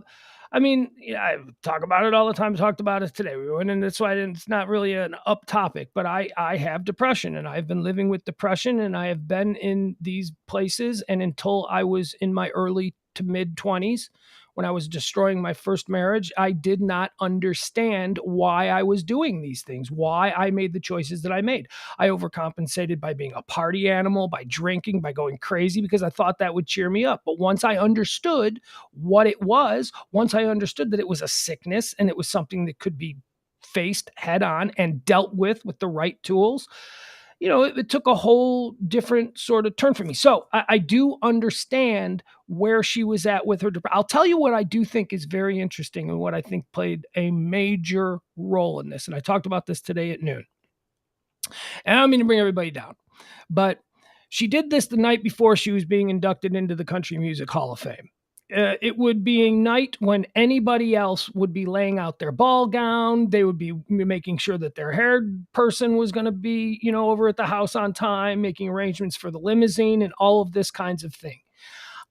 [SPEAKER 1] talk about it all the time. I talked about it today. We went, and that's why it's not really an up topic, but I have depression, and I've been living with depression, and I have been in these places. And until I was in my early to mid 20s, when I was destroying my first marriage, I did not understand why I was doing these things, why I made the choices that I made. I overcompensated by being a party animal, by drinking, by going crazy, because I thought that would cheer me up. But once I understood what it was, once I understood that it was a sickness and it was something that could be faced head on and dealt with the right tools, it took a whole different sort of turn for me. So I do understand where she was at with her. I'll tell you what I do think is very interesting and what I think played a major role in this. And I talked about this today at noon. And I don't mean to bring everybody down, but she did this the night before she was being inducted into the Country Music Hall of Fame. It would be a night when anybody else would be laying out their ball gown. They would be making sure that their hair person was going to be, over at the house on time, making arrangements for the limousine and all of this kinds of thing.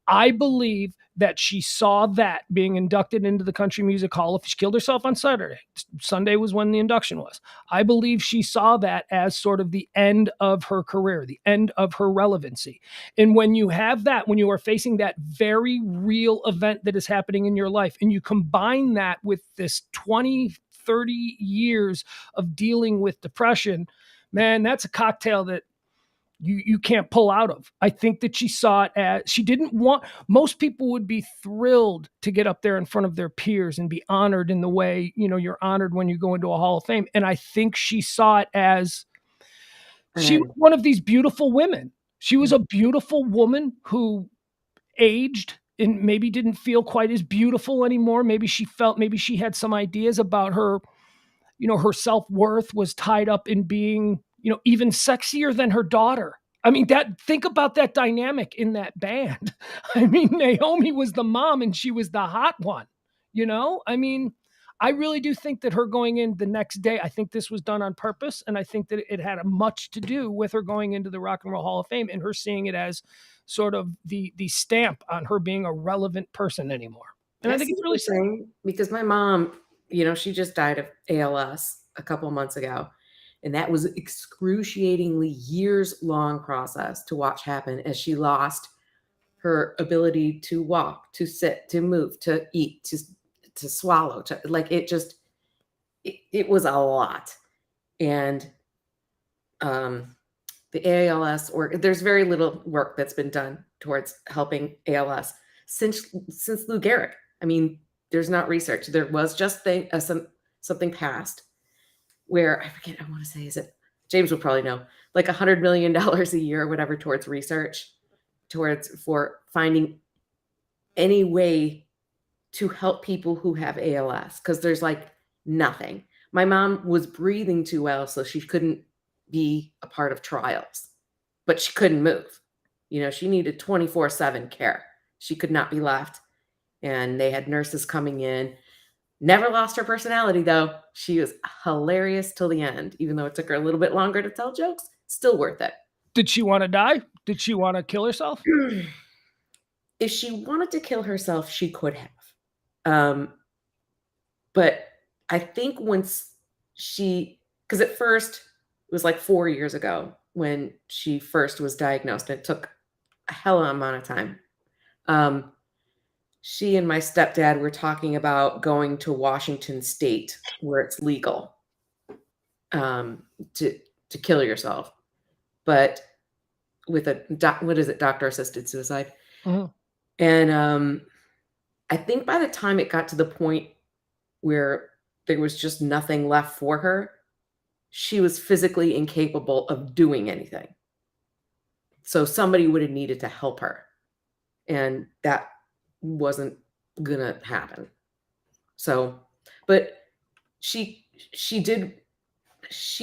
[SPEAKER 1] I believe that she saw that being inducted into the Country Music Hall. She killed herself on Saturday. Sunday was when the induction was. I believe she saw that as sort of the end of her career, the end of her relevancy. And when you have that, when you are facing that very real event that is happening in your life, and you combine that with this 20, 30 years of dealing with depression, man, that's a cocktail that you can't pull out of. I think that she saw it as, she didn't want, most people would be thrilled to get up there in front of their peers and be honored in the way, you're honored when you go into a Hall of Fame. And I think she saw it as, she was one of these beautiful women. She was a beautiful woman who aged and maybe didn't feel quite as beautiful anymore. Maybe she had some ideas about her, her self-worth was tied up in being, even sexier than her daughter. I mean, think about that dynamic in that band. I mean, Naomi was the mom and she was the hot one, I mean, I really do think that her going in the next day, I think this was done on purpose. And I think that it had much to do with her going into the Rock and Roll Hall of Fame and her seeing it as sort of the stamp on her being a relevant person anymore. And I think it's really sad.
[SPEAKER 3] Because my mom, she just died of ALS a couple of months ago. And that was excruciatingly years-long process to watch happen as she lost her ability to walk, to sit, to move, to eat, to swallow, it was a lot. And the ALS, or there's very little work that's been done towards helping ALS since Lou Gehrig. I mean, there's not research. There was just something passed where I forget, I want to say, is it, James will probably know, like $100 million a year or whatever towards research, for finding any way to help people who have ALS. Cause there's like nothing. My mom was breathing too well, so she couldn't be a part of trials, but she couldn't move. She needed 24/7 care. She could not be left. And they had nurses coming in. Never lost her personality, though. She was hilarious till the end, even though it took her a little bit longer to tell jokes. Still worth it.
[SPEAKER 1] Did she want to die? Did she want to kill herself?
[SPEAKER 3] If she wanted to kill herself, she could have. But I think once because at first, it was like 4 years ago when she first was diagnosed, and it took a hell of an amount of time. She and my stepdad were talking about going to Washington State where it's legal to kill yourself, but with doctor-assisted suicide.
[SPEAKER 1] Mm-hmm.
[SPEAKER 3] And I think by the time it got to the point where there was just nothing left for her, she was physically incapable of doing anything. So somebody would have needed to help her. And that wasn't gonna happen. So, but she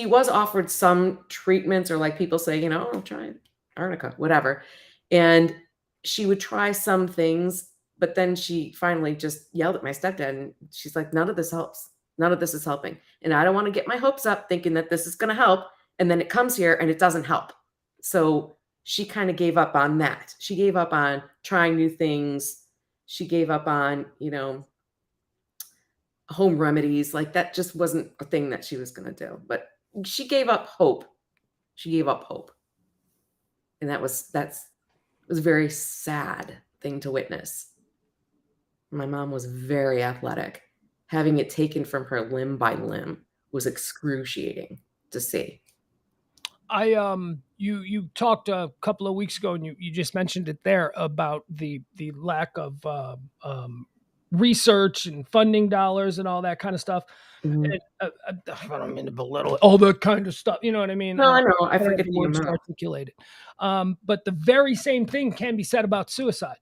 [SPEAKER 3] was offered some treatments, or like people say, try arnica, whatever. And she would try some things, but then she finally just yelled at my stepdad, and she's like, none of this helps. None of this is helping. And I don't want to get my hopes up thinking that this is going to help. And then it comes here and it doesn't help. So she kind of gave up on that. She gave up on trying new things. She gave up on, home remedies. Like that just wasn't a thing that she was going to do. But she gave up hope. She gave up hope. And that was a very sad thing to witness. My mom was very athletic. Having it taken from her limb by limb was excruciating to see.
[SPEAKER 1] You talked a couple of weeks ago, and you just mentioned it there about the lack of research and funding dollars and all that kind of stuff.
[SPEAKER 3] Mm-hmm.
[SPEAKER 1] And, I don't mean to belittle it, all that kind of stuff. You know what I mean?
[SPEAKER 3] No, I know. I forget
[SPEAKER 1] the words to articulate it. But the very same thing can be said about suicide.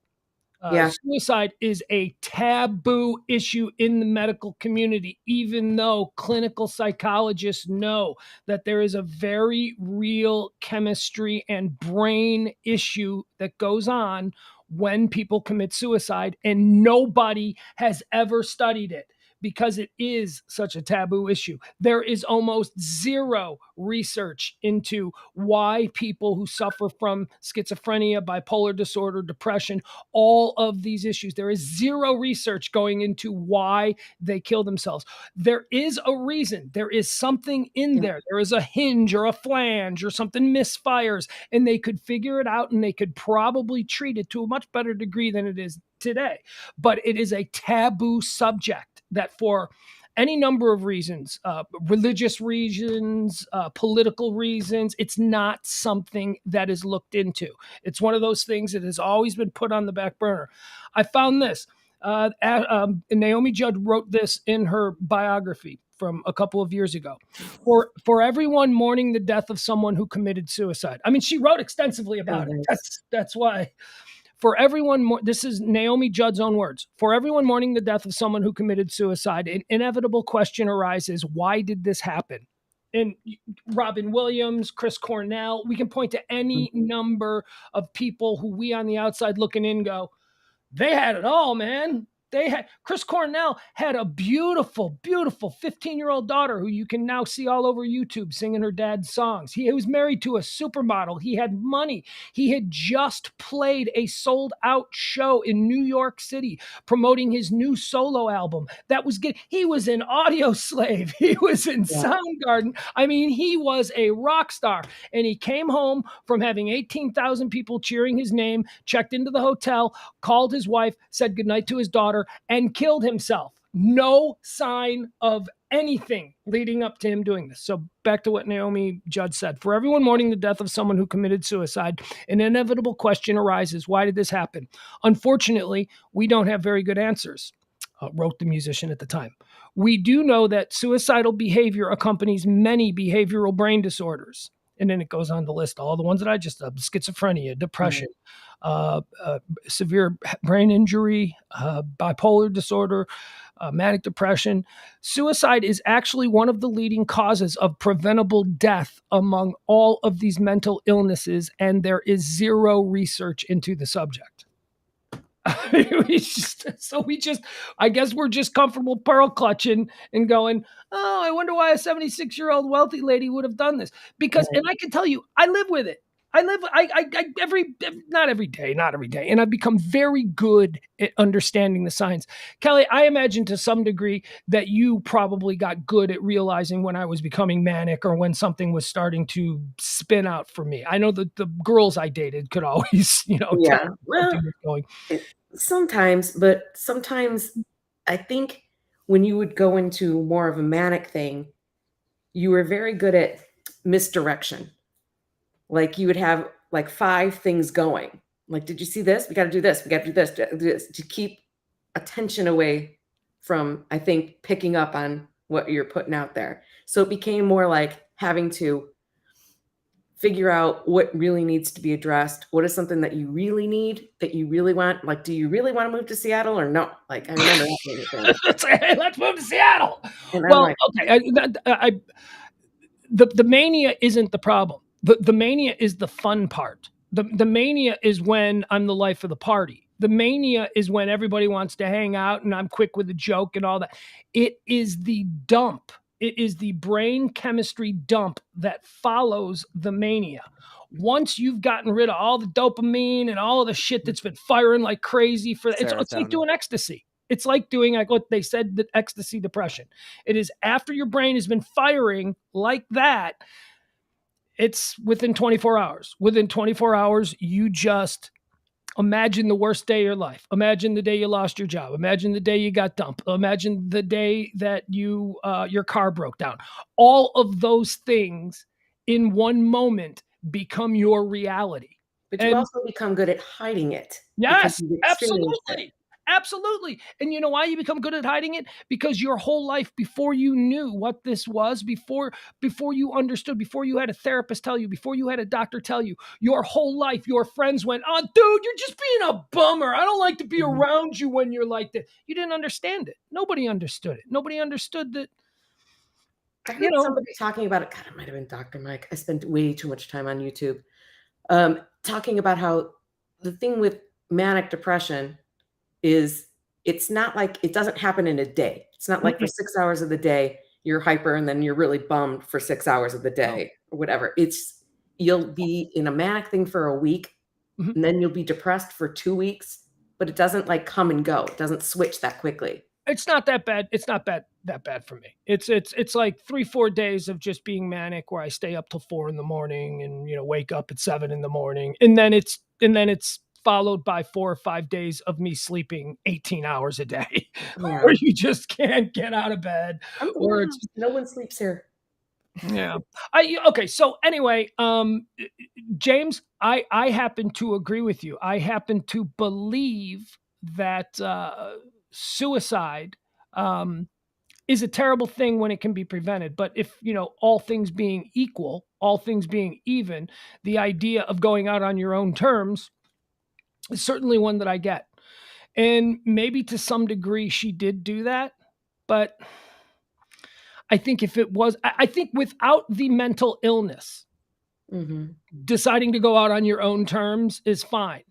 [SPEAKER 1] Suicide is a taboo issue in the medical community, even though clinical psychologists know that there is a very real chemistry and brain issue that goes on when people commit suicide, and nobody has ever studied it because it is such a taboo issue. There is almost zero research into why people who suffer from schizophrenia, bipolar disorder, depression, all of these issues, there is zero research going into why they kill themselves. There is a reason. There is something in there. There is a hinge or a flange or something misfires, and they could figure it out, and they could probably treat it to a much better degree than it is today. But it is a taboo subject that, for any number of reasons, religious reasons, political reasons, it's not something that is looked into. It's one of those things that has always been put on the back burner. I found this. Naomi Judd wrote this in her biography from a couple of years ago. For everyone mourning the death of someone who committed suicide. I mean, she wrote extensively about it. That's why. For everyone, this is Naomi Judd's own words. For everyone mourning the death of someone who committed suicide, an inevitable question arises: why did this happen? And Robin Williams, Chris Cornell, we can point to any number of people who we on the outside looking in go, they had it all, man. Chris Cornell had a beautiful, beautiful 15-year-old daughter who you can now see all over YouTube singing her dad's songs. He was married to a supermodel. He had money. He had just played a sold-out show in New York City promoting his new solo album. He was an audio slave. He was in Soundgarden. I mean, he was a rock star. And he came home from having 18,000 people cheering his name, checked into the hotel, called his wife, said goodnight to his daughter, and killed himself. No sign of anything leading up to him doing this. So back to what Naomi Judd said. For everyone mourning the death of someone who committed suicide, an inevitable question arises: why did this happen? Unfortunately, we don't have very good answers, wrote the musician at the time. We do know that suicidal behavior accompanies many behavioral brain disorders. And then it goes on to list all the ones that I just schizophrenia, depression, severe brain injury, bipolar disorder, manic depression. Suicide is actually one of the leading causes of preventable death among all of these mental illnesses, and there is zero research into the subject. I guess we're just comfortable pearl clutching and going, oh, I wonder why a 76-year-old wealthy lady would have done this. Because, and I can tell you, I live with it. Not every day, and I've become very good at understanding the signs. Kelly, I imagine to some degree that you probably got good at realizing when I was becoming manic or when something was starting to spin out for me. I know that the girls I dated could always, tell something was going.
[SPEAKER 3] Sometimes, but sometimes I think when you would go into more of a manic thing, you were very good at misdirection. Like you would have like 5 things going. Like, did you see this? We got to do this. We got to do this to keep attention away from, I think, picking up on what you're putting out there. So it became more like having to figure out what really needs to be addressed. What is something that you really need, that you really want? Like, do you really want to move to Seattle or no? Like, I remember that.
[SPEAKER 1] It's like, hey, let's move to Seattle. Well, okay. The mania isn't the problem. The mania is the fun part. The mania is when I'm the life of the party. The mania is when everybody wants to hang out and I'm quick with a joke and all that. It is the dump. It is the brain chemistry dump that follows the mania. Once you've gotten rid of all the dopamine and all of the shit that's been firing like crazy it's like doing ecstasy. It's like doing like what they said, the ecstasy depression. It is after your brain has been firing like that. It's within 24 hours. Within 24 hours, you just imagine the worst day of your life. Imagine the day you lost your job. Imagine the day you got dumped. Imagine the day that your car broke down. All of those things in one moment become your reality.
[SPEAKER 3] But you also become good at hiding it.
[SPEAKER 1] Yes, absolutely. Absolutely. And you know why you become good at hiding it? Because your whole life, before you knew what this was, before you understood, before you had a therapist tell you, before you had a doctor tell you, your whole life, your friends went, oh, dude, you're just being a bummer. I don't like to be around you when you're like this. You didn't understand it. Nobody understood it. Nobody understood that.
[SPEAKER 3] I heard somebody talking about it. God, it might have been Dr. Mike. I spent way too much time on YouTube talking about how the thing with manic depression is it's not like it doesn't happen in a day. It's not like for 6 hours of the day you're hyper and then you're really bummed for 6 hours of the day or whatever. You'll be in a manic thing for a week and then you'll be depressed for 2 weeks, but it doesn't like come and go. It doesn't switch that quickly.
[SPEAKER 1] It's not that bad. It's not that bad for me. It's like 3-4 days of just being manic where I stay up till 4 in the morning and, you know, wake up at 7 in the morning. And then it's followed by 4 or 5 days of me sleeping 18 hours a day where you just can't get out of bed. Or it's
[SPEAKER 3] no one sleeps here.
[SPEAKER 1] Yeah. Okay. So anyway, James, I happen to agree with you. I happen to believe that suicide is a terrible thing when it can be prevented. But if, you know, all things being equal, all things being even, the idea of going out on your own terms is certainly one that I get. And maybe to some degree she did do that, but I think I think without the mental illness, deciding to go out on your own terms is fine.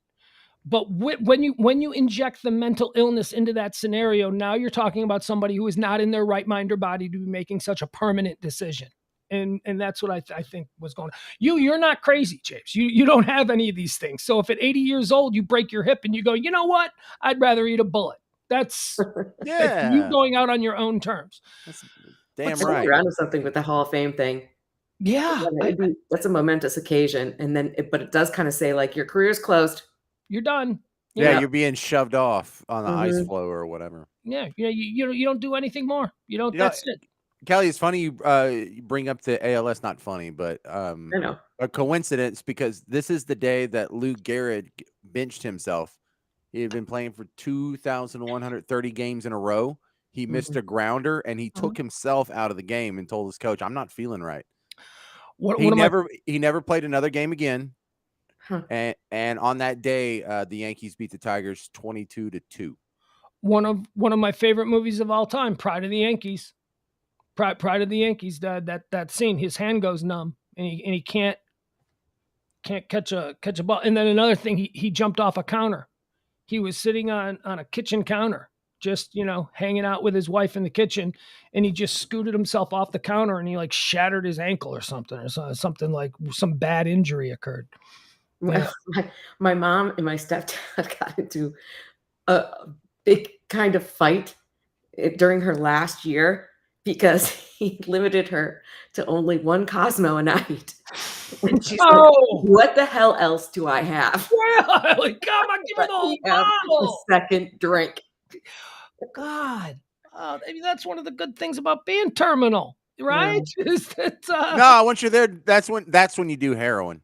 [SPEAKER 1] But when you inject the mental illness into that scenario, now you're talking about somebody who is not in their right mind or body to be making such a permanent decision. And that's what I think was going on. You're not crazy, James. You don't have any of these things. So if at 80 years old you break your hip and you go, you know what? I'd rather eat a bullet. That's you going out on your own terms.
[SPEAKER 2] Damn right.
[SPEAKER 3] Around to something with the Hall of Fame thing.
[SPEAKER 1] Yeah.
[SPEAKER 3] That's a momentous occasion. And then, but it does kind of say like your career's closed.
[SPEAKER 1] You're done.
[SPEAKER 2] You're being shoved off on the ice floe or whatever.
[SPEAKER 1] Yeah. You don't do anything more. You don't, that's it.
[SPEAKER 2] Kelly, it's funny you bring up the ALS, not funny, but
[SPEAKER 3] I know.
[SPEAKER 2] a coincidence because this is the day that Lou Gehrig benched himself. He had been playing for 2,130 games in a row. He missed a grounder and he took himself out of the game and told his coach, "I'm not feeling right." He never played another game again. And on that day, the Yankees beat the Tigers 22-2.
[SPEAKER 1] One of my favorite movies of all time, Pride of the Yankees. Pride of the Yankees. That scene, his hand goes numb and he can't catch a ball. And then another thing, he jumped off a counter. He was sitting on a kitchen counter, just, you know, hanging out with his wife in the kitchen, and he just scooted himself off the counter and he like shattered his ankle or something like some bad injury occurred.
[SPEAKER 3] Well, my mom and my stepdad got into a big kind of fight during her last year because he limited her to only one Cosmo a night. And she's like, what the hell else do I have?
[SPEAKER 1] Really? Come on, give her the whole bottle.
[SPEAKER 3] A second drink.
[SPEAKER 1] God. I mean, that's one of the good things about being terminal, right? Yeah.
[SPEAKER 2] No, once you're there, that's when you do heroin.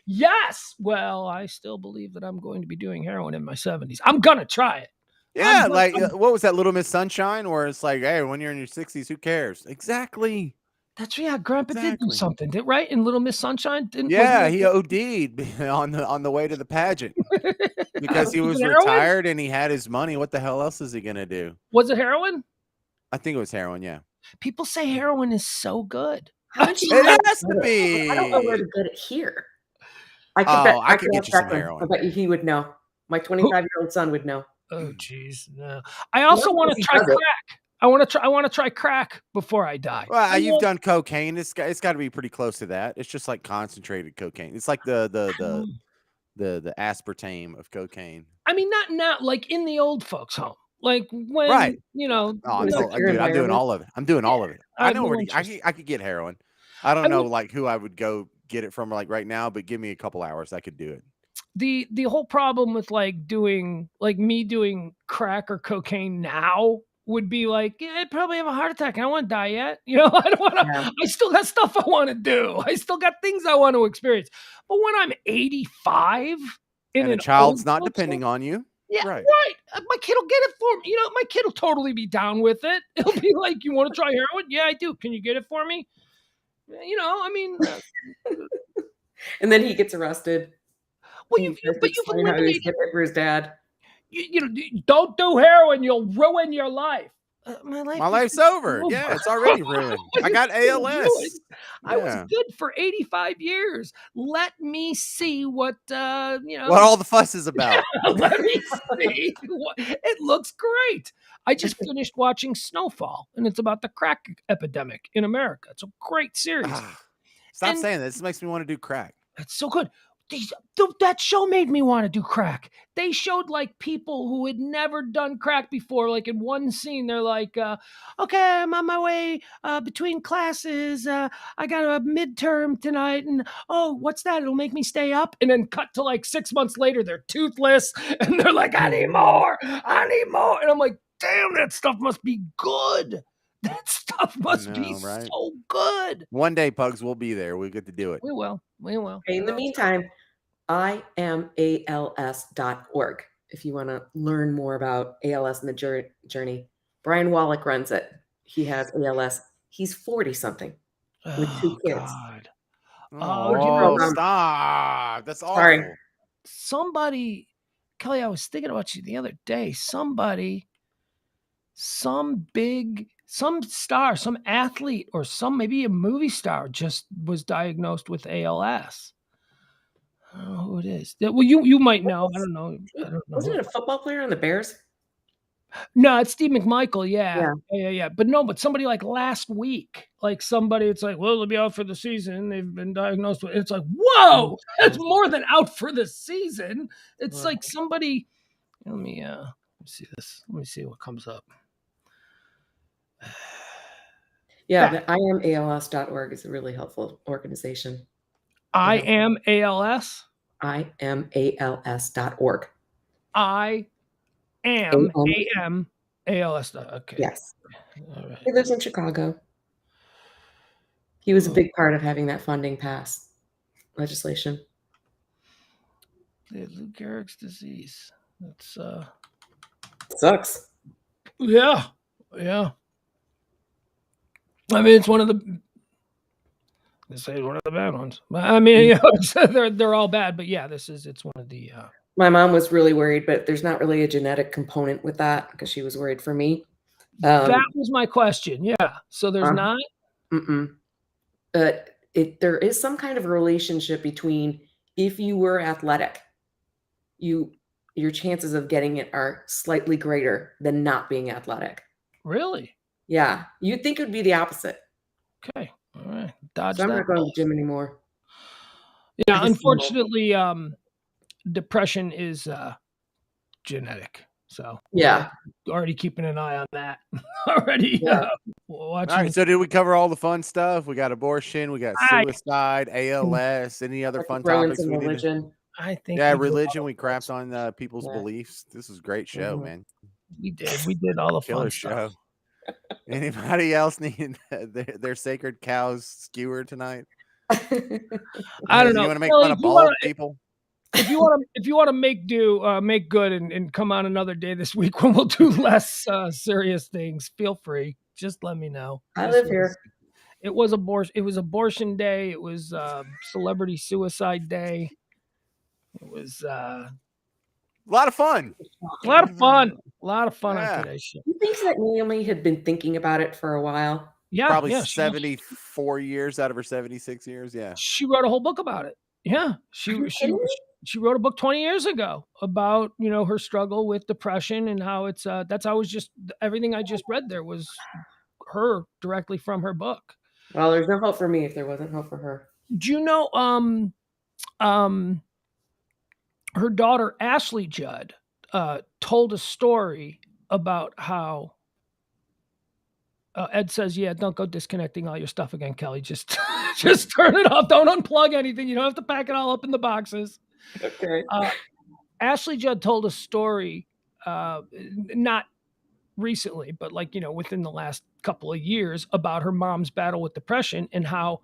[SPEAKER 1] Yes. Well, I still believe that I'm going to be doing heroin in my 70s. I'm going to try it.
[SPEAKER 2] Yeah, what was that, Little Miss Sunshine, where it's like, hey, when you're in your 60s, who cares? Exactly.
[SPEAKER 1] That's Grandpa did do something, right? In Little Miss Sunshine,
[SPEAKER 2] he OD'd on the way to the pageant because he was retired and he had his money. What the hell else is he gonna do?
[SPEAKER 1] Was it heroin?
[SPEAKER 2] I think it was heroin. Yeah.
[SPEAKER 1] People say heroin is so good.
[SPEAKER 2] It has to be.
[SPEAKER 3] I don't know where to get it here.
[SPEAKER 2] I could get you some heroin.
[SPEAKER 3] I bet you he would know. My 25-year-old son would know.
[SPEAKER 1] Oh, geez. No. I also want to try crack. I want to try crack before I die.
[SPEAKER 2] Well, you've done cocaine. It's got to be pretty close to that. It's just like concentrated cocaine. It's like the aspartame of cocaine.
[SPEAKER 1] I mean, not now, like in the old folks' home. Like when, you know.
[SPEAKER 2] Oh, dude, I'm doing all of it. I know where I could get heroin. I don't know like who I would go get it from like right now, but give me a couple hours. I could do it.
[SPEAKER 1] The whole problem with like doing crack or cocaine now would be like, I'd probably have a heart attack. I don't want to die yet. You know, I don't want to, I still got stuff I want to do. I still got things I want to experience. But when I'm 85
[SPEAKER 2] and a child's not depending on you.
[SPEAKER 1] Yeah, right. My kid will get it for me. You know, my kid will totally be down with it. It'll be like, you want to try heroin? Yeah, I do. Can you get it for me? You know, I mean.
[SPEAKER 3] And then he gets arrested.
[SPEAKER 1] Well, you've eliminated
[SPEAKER 3] it for his dad.
[SPEAKER 1] You know, don't do heroin. You'll ruin your life. My
[SPEAKER 2] life's over. Yeah, it's already ruined. I got ALS.
[SPEAKER 1] I was good for 85 years. Let me see what
[SPEAKER 2] what all the fuss is about.
[SPEAKER 1] Let me see. It looks great. I just finished watching Snowfall, and it's about the crack epidemic in America. It's a great series.
[SPEAKER 2] Stop saying that. This makes me want to do crack.
[SPEAKER 1] It's so good. That show made me want to do crack. They showed like people who had never done crack before. Like in one scene, they're like, okay, I'm on my way between classes. I got a midterm tonight. And oh, what's that? It'll make me stay up. And then cut to like 6 months later, they're toothless. And they're like, I need more. And I'm like, damn, that stuff must be good. That stuff must be so good.
[SPEAKER 2] One day, Pugs, we'll be there. We'll get to do it.
[SPEAKER 1] We will.
[SPEAKER 3] In the meantime, IamALS.org. If you want to learn more about ALS and the journey, Brian Wallach runs it. He has ALS. He's 40-something with 2 kids.
[SPEAKER 1] God.
[SPEAKER 2] Stop. That's awful.
[SPEAKER 3] Sorry.
[SPEAKER 1] Somebody, Kelly, I was thinking about you the other day. Some star, some athlete, or maybe a movie star just was diagnosed with ALS. I don't know who it is. Well, you might know. I don't know.
[SPEAKER 3] Wasn't it a football player on the Bears?
[SPEAKER 1] No, it's Steve McMichael. Yeah. But somebody like last week, like somebody, it's like, well, they'll be out for the season. They've been diagnosed with. It's like, whoa, that's more than out for the season. It's like somebody. Let me see this. Let me see what comes up.
[SPEAKER 3] Yeah, the IamALS.org is a really helpful organization.
[SPEAKER 1] IamALS?
[SPEAKER 3] IamALS.org.
[SPEAKER 1] IamALS. Okay.
[SPEAKER 3] Yes.
[SPEAKER 1] All right.
[SPEAKER 3] He lives in Chicago. He was a big part of having that funding pass legislation.
[SPEAKER 1] Lou Gehrig's disease. That's
[SPEAKER 3] sucks.
[SPEAKER 1] Yeah. I mean, it's one of the. They say one of the bad ones. I mean, they're all bad, but yeah, it's one of the.
[SPEAKER 3] My mom was really worried, but there's not really a genetic component with that because she was worried for me.
[SPEAKER 1] That was my question. Yeah, so there's not.
[SPEAKER 3] But there is some kind of relationship between if you were athletic, your chances of getting it are slightly greater than not being athletic.
[SPEAKER 1] Really?
[SPEAKER 3] Yeah, you'd think it would be the opposite.
[SPEAKER 1] Okay, all right. Dodge
[SPEAKER 3] so I'm
[SPEAKER 1] that.
[SPEAKER 3] not going to the gym anymore.
[SPEAKER 1] Yeah, unfortunately, depression is genetic. So
[SPEAKER 3] yeah,
[SPEAKER 1] already keeping an eye on that. Already watching.
[SPEAKER 2] All right, so did we cover all the fun stuff? We got abortion, we got suicide, ALS, any other fun topics we
[SPEAKER 3] religion.
[SPEAKER 1] I think
[SPEAKER 2] religion. We crapped on people's beliefs. This is a great show, man.
[SPEAKER 1] We did all the
[SPEAKER 2] killer
[SPEAKER 1] fun
[SPEAKER 2] show.
[SPEAKER 1] stuff.
[SPEAKER 2] Anybody else need their sacred cows skewered tonight?
[SPEAKER 1] I don't know.
[SPEAKER 2] You want to make fun of bald people?
[SPEAKER 1] If you want to make good and come on another day this week when we'll do less serious things, feel free. Just let me know.
[SPEAKER 3] I live here.
[SPEAKER 1] It was abortion day. It was celebrity suicide day. It was
[SPEAKER 2] a lot of fun.
[SPEAKER 1] A lot of fun on today's show.
[SPEAKER 3] You think that Naomi had been thinking about it for a while?
[SPEAKER 1] Yeah,
[SPEAKER 2] probably 74 years out of her 76 years. Yeah,
[SPEAKER 1] she wrote a whole book about it. Yeah, she wrote a book 20 years ago about her struggle with depression and how it's that's how it was just everything I just read there was her directly from her book.
[SPEAKER 3] Well, there's no hope for me if there wasn't hope for her.
[SPEAKER 1] Do you know her daughter Ashley Judd told a story about how Ed says, yeah, don't go disconnecting all your stuff again, Kelly. Just turn it off. Don't unplug anything. You don't have to pack it all up in the boxes.
[SPEAKER 3] Okay.
[SPEAKER 1] Ashley Judd told a story, not recently, but within the last couple of years about her mom's battle with depression and how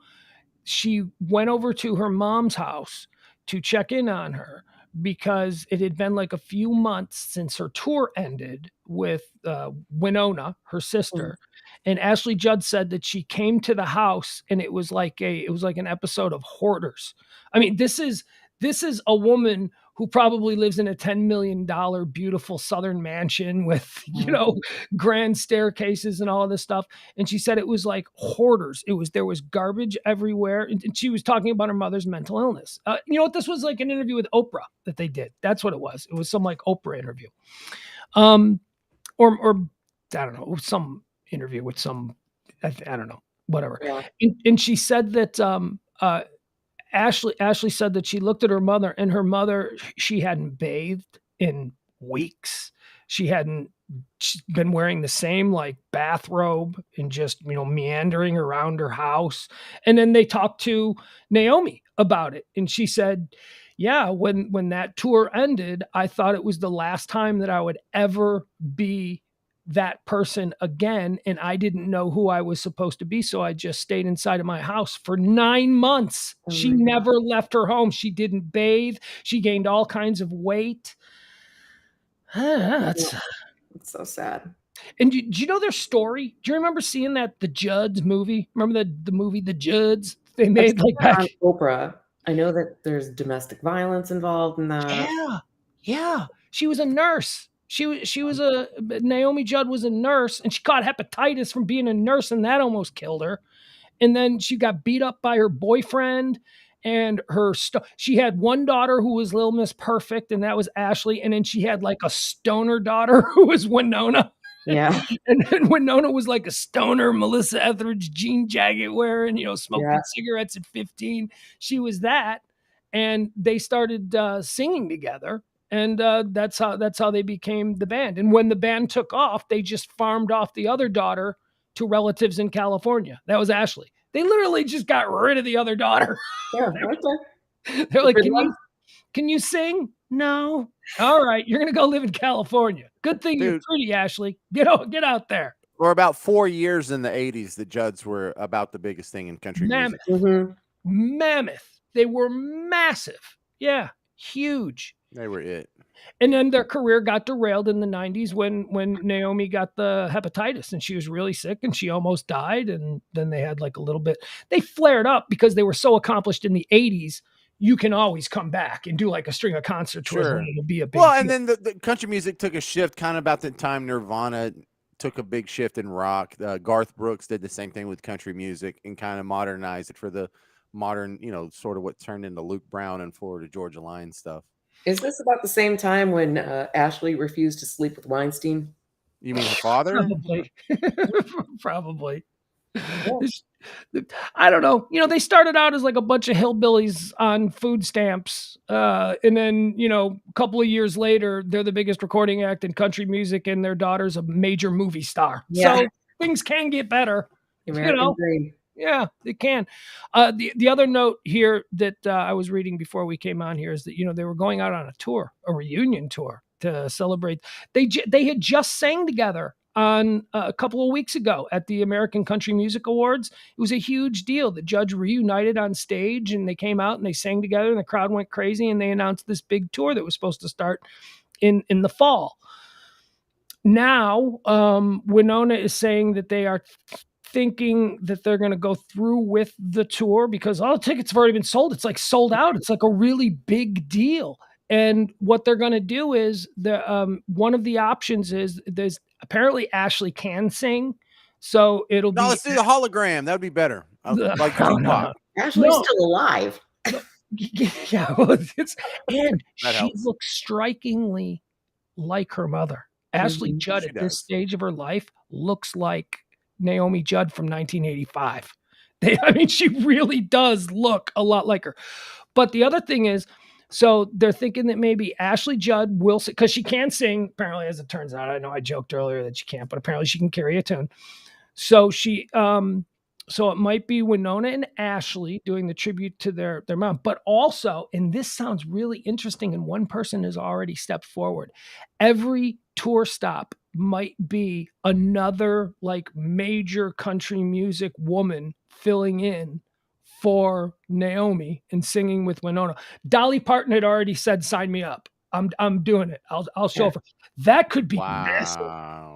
[SPEAKER 1] she went over to her mom's house to check in on her because it had been like a few months since her tour ended with Winona, her sister. And Ashley Judd said that she came to the house and it was like an episode of Hoarders. I mean, this is a woman who probably lives in a $10 million beautiful Southern mansion with, grand staircases and all of this stuff. And she said it was like hoarders. There was garbage everywhere. And she was talking about her mother's mental illness. You know what? This was like an interview with Oprah that they did. That's what it was. It was some like Oprah interview. Or I don't know, some interview with some, I don't know, whatever.
[SPEAKER 3] Yeah.
[SPEAKER 1] And she said that, Ashley said that she looked at her mother, and her mother, she hadn't bathed in weeks. She'd been wearing the same like bathrobe and just, meandering around her house. And then they talked to Naomi about it. And she said, yeah, when that tour ended, I thought it was the last time that I would ever be that person again. And I didn't know who I was supposed to be. So I just stayed inside of my house for 9 months.
[SPEAKER 3] Oh
[SPEAKER 1] She
[SPEAKER 3] my God.
[SPEAKER 1] never left her home. She didn't bathe. She gained all kinds of weight. It's
[SPEAKER 3] so sad.
[SPEAKER 1] And do you know their story? Do you remember seeing the Judds movie? Remember the movie, The Judds? They made like back
[SPEAKER 3] on Oprah. I know that there's domestic violence involved in that.
[SPEAKER 1] Yeah. She was a nurse. Naomi Judd was a nurse, and she caught hepatitis from being a nurse, and that almost killed her. And then she got beat up by her boyfriend, and she had one daughter who was Little Miss Perfect, and that was Ashley. And then she had like a stoner daughter who was Winona.
[SPEAKER 3] Yeah.
[SPEAKER 1] And then Winona was like a stoner Melissa Etheridge jean jacket wearing, smoking cigarettes at 15. She was that. And they started singing together. And that's how they became the band. And when the band took off, they just farmed off the other daughter to relatives in California. That was Ashley. They literally just got rid of the other daughter.
[SPEAKER 3] Yeah,
[SPEAKER 1] They're like, can you sing? No. All right, you're gonna go live in California. Good thing you're pretty, Ashley. Get out there.
[SPEAKER 2] For about 4 years in the 80s, the Judds were about the biggest thing in country music.
[SPEAKER 1] Mammoth. They were massive. Yeah, huge.
[SPEAKER 2] They were it.
[SPEAKER 1] And then their career got derailed in the 90s when Naomi got the hepatitis, and she was really sick and she almost died. And then they had like a little bit, they flared up because they were so accomplished in the 80s. You can always come back and do like a string of concert tours.
[SPEAKER 2] Sure.
[SPEAKER 1] And it'll be a big
[SPEAKER 2] deal. And then the country music took a shift kind of about the time Nirvana took a big shift in rock. Garth Brooks did the same thing with country music and kind of modernized it for the modern, sort of what turned into Luke Brown and Florida Georgia Line stuff.
[SPEAKER 3] Is this about the same time when Ashley refused to sleep with Weinstein?
[SPEAKER 2] You mean her father?
[SPEAKER 1] Probably. Probably. Yeah. I don't know. They started out as like a bunch of hillbillies on food stamps. And then, a couple of years later, they're the biggest recording act in country music, and their daughter's a major movie star. Yeah. So things can get better.
[SPEAKER 3] American dream.
[SPEAKER 1] Yeah, it can. The other note here that I was reading before we came on here is that, they were going out on a reunion tour to celebrate. They had just sang together on a couple of weeks ago at the American Country Music Awards. It was a huge deal. The Judds reunited on stage, and they came out and they sang together, and the crowd went crazy, and they announced this big tour that was supposed to start in the fall. Now, Winona is saying that they are thinking that they're going to go through with the tour because all the tickets have already been sold. It's like sold out. It's like a really big deal. And what they're going to do is one of the options is there's apparently Ashley can sing. So it'll be.
[SPEAKER 2] Let's do the hologram. That would be better. Like
[SPEAKER 3] no. Ashley's still alive.
[SPEAKER 1] Yeah. Well, she looks strikingly like her mother. Ashley Judd at this stage of her life looks like Naomi Judd from 1985. She really does look a lot like her. But the other thing is, so they're thinking that maybe Ashley Judd will sing, because she can sing, apparently, as it turns out. I know I joked earlier that she can't, but apparently she can carry a tune. So so it might be Winona and Ashley doing the tribute to their mom. But also, and this sounds really interesting, and one person has already stepped forward, every tour stop might be another like major country music woman filling in for Naomi and singing with Winona. Dolly Parton had already said, "Sign me up. I'm doing it. I'll show up." That could be massive.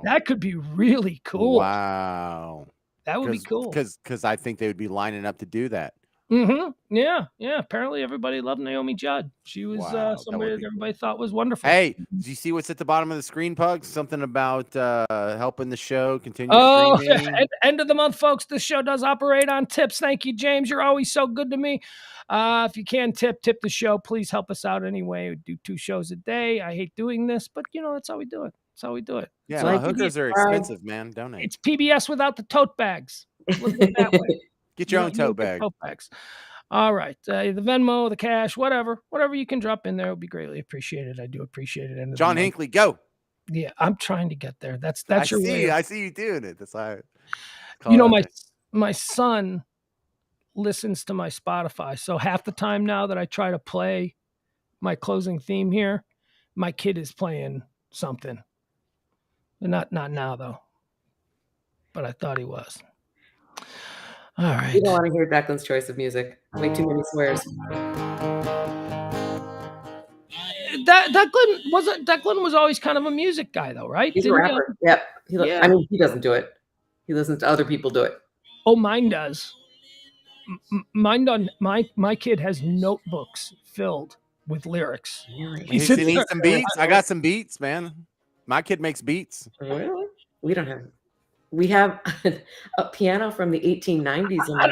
[SPEAKER 1] That could be really cool.
[SPEAKER 2] Wow.
[SPEAKER 1] That would be cool.
[SPEAKER 2] Because I think they would be lining up to do that.
[SPEAKER 1] Mm-hmm. Yeah. Apparently everybody loved Naomi Judd. She was
[SPEAKER 2] Wow, that
[SPEAKER 1] somebody
[SPEAKER 2] would
[SPEAKER 1] that
[SPEAKER 2] be
[SPEAKER 1] everybody thought was wonderful.
[SPEAKER 2] Hey, do you see what's at the bottom of the screen, Pugs? Something about helping the show continue
[SPEAKER 1] Oh,
[SPEAKER 2] streaming.
[SPEAKER 1] end of the month, folks. This show does operate on tips. Thank you, James. You're always so good to me. If you can tip the show, please help us out anyway. We do 2 shows a day. I hate doing this, but that's how we do it. That's how we do it.
[SPEAKER 2] Yeah,
[SPEAKER 3] Like
[SPEAKER 2] hookers are expensive, man. Donate.
[SPEAKER 1] It's PBS without the tote bags. Look at it that way.
[SPEAKER 2] Get your own
[SPEAKER 1] You
[SPEAKER 2] tote
[SPEAKER 1] don't get
[SPEAKER 2] bag.
[SPEAKER 1] tote bags. All right. The Venmo, the cash, whatever you can drop in there would be greatly appreciated. I do appreciate it.
[SPEAKER 2] John Hinckley, go.
[SPEAKER 1] Yeah, I'm trying to get there. That's
[SPEAKER 2] I
[SPEAKER 1] your
[SPEAKER 2] see.
[SPEAKER 1] way.
[SPEAKER 2] I see you doing it. That's why.
[SPEAKER 1] My son listens to my Spotify. So half the time now that I try to play my closing theme here, my kid is playing something. Not now though. But I thought he was. All right.
[SPEAKER 3] You don't want to hear Declan's choice of music. Way too many swears.
[SPEAKER 1] Declan was always kind of a music guy though, right?
[SPEAKER 3] He's a rapper. Yep. I mean, he doesn't do it. He listens to other people do it.
[SPEAKER 1] Oh, mine does. My kid has notebooks filled with lyrics.
[SPEAKER 3] Really?
[SPEAKER 2] He needs some beats. I got some beats, man. My kid makes beats.
[SPEAKER 3] Really? We don't have. We have a piano from the 1890s.
[SPEAKER 1] I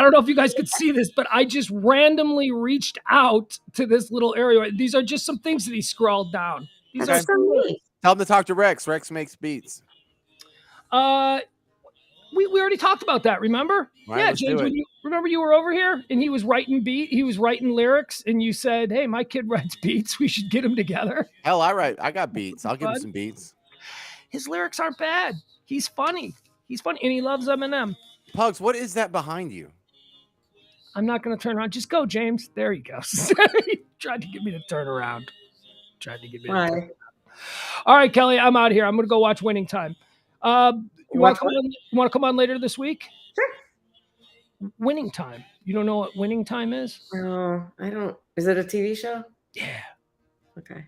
[SPEAKER 1] don't know if you guys could see this, but I just randomly reached out to this little area. These are just some things that he scrawled down. These are
[SPEAKER 3] so neat.
[SPEAKER 2] Tell him to talk to Rex. Rex makes beats.
[SPEAKER 1] We already talked about that, remember?
[SPEAKER 2] Right,
[SPEAKER 1] yeah, James, remember you were over here and he was writing lyrics and you said, hey, my kid writes beats. We should get them together.
[SPEAKER 2] Hell, I got beats. I'll give him some beats.
[SPEAKER 1] His lyrics aren't bad. He's funny. And he loves Eminem.
[SPEAKER 2] Pugs, what is that behind you?
[SPEAKER 1] I'm not going to turn around. Just go, James. There he goes. He tried to get me to turn around.
[SPEAKER 3] Why?
[SPEAKER 1] All right, Kelly, I'm out here. I'm going to go watch Winning Time. You want to come on later this week?
[SPEAKER 3] Sure.
[SPEAKER 1] Winning Time. You don't know what Winning Time is?
[SPEAKER 3] I don't. Is it a TV show?
[SPEAKER 1] Yeah.
[SPEAKER 3] Okay.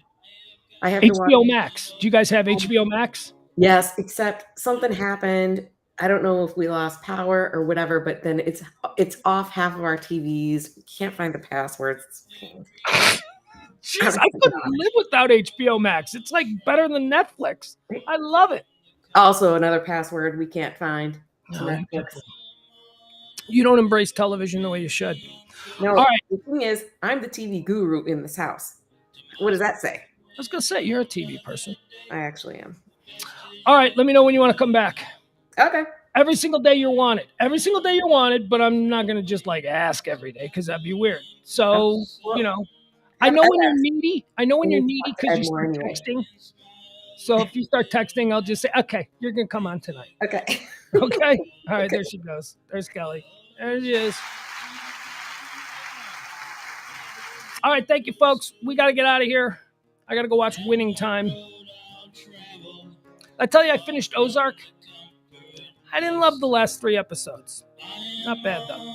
[SPEAKER 3] I have
[SPEAKER 1] HBO Max. Do you guys have HBO Max?
[SPEAKER 3] Yes, except something happened. I don't know if we lost power or whatever, but then it's off half of our TVs. We can't find the passwords.
[SPEAKER 1] Jeez, I couldn't live without HBO Max. It's like better than Netflix. I love it.
[SPEAKER 3] Also, another password we can't find. Netflix.
[SPEAKER 1] You don't embrace television the way you should.
[SPEAKER 3] No,
[SPEAKER 1] all right.
[SPEAKER 3] The thing is, I'm the TV guru in this house. What does that say?
[SPEAKER 1] I was going to say, you're a TV person.
[SPEAKER 3] I actually am.
[SPEAKER 1] All right, let me know when you want to come back.
[SPEAKER 3] Okay.
[SPEAKER 1] Every single day you're wanted. But I'm not going to just ask every day because that'd be weird. So, I know when you're needy. Because you start texting. So if you start texting, I'll just say, okay, you're going to come on tonight.
[SPEAKER 3] Okay.
[SPEAKER 1] Okay? All right, there she goes. There's Kelly. There she is. All right, thank you, folks. We got to get out of here. I got to go watch Winning Time. I tell you, I finished Ozark. I didn't love the last 3 episodes. Not bad, though.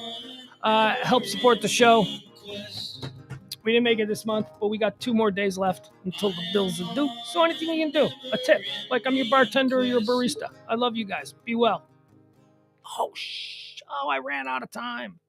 [SPEAKER 1] Help support the show. We didn't make it this month, but we got 2 more days left until the bills are due. So anything you can do, a tip. Like I'm your bartender or your barista. I love you guys. Be well. Oh, I ran out of time.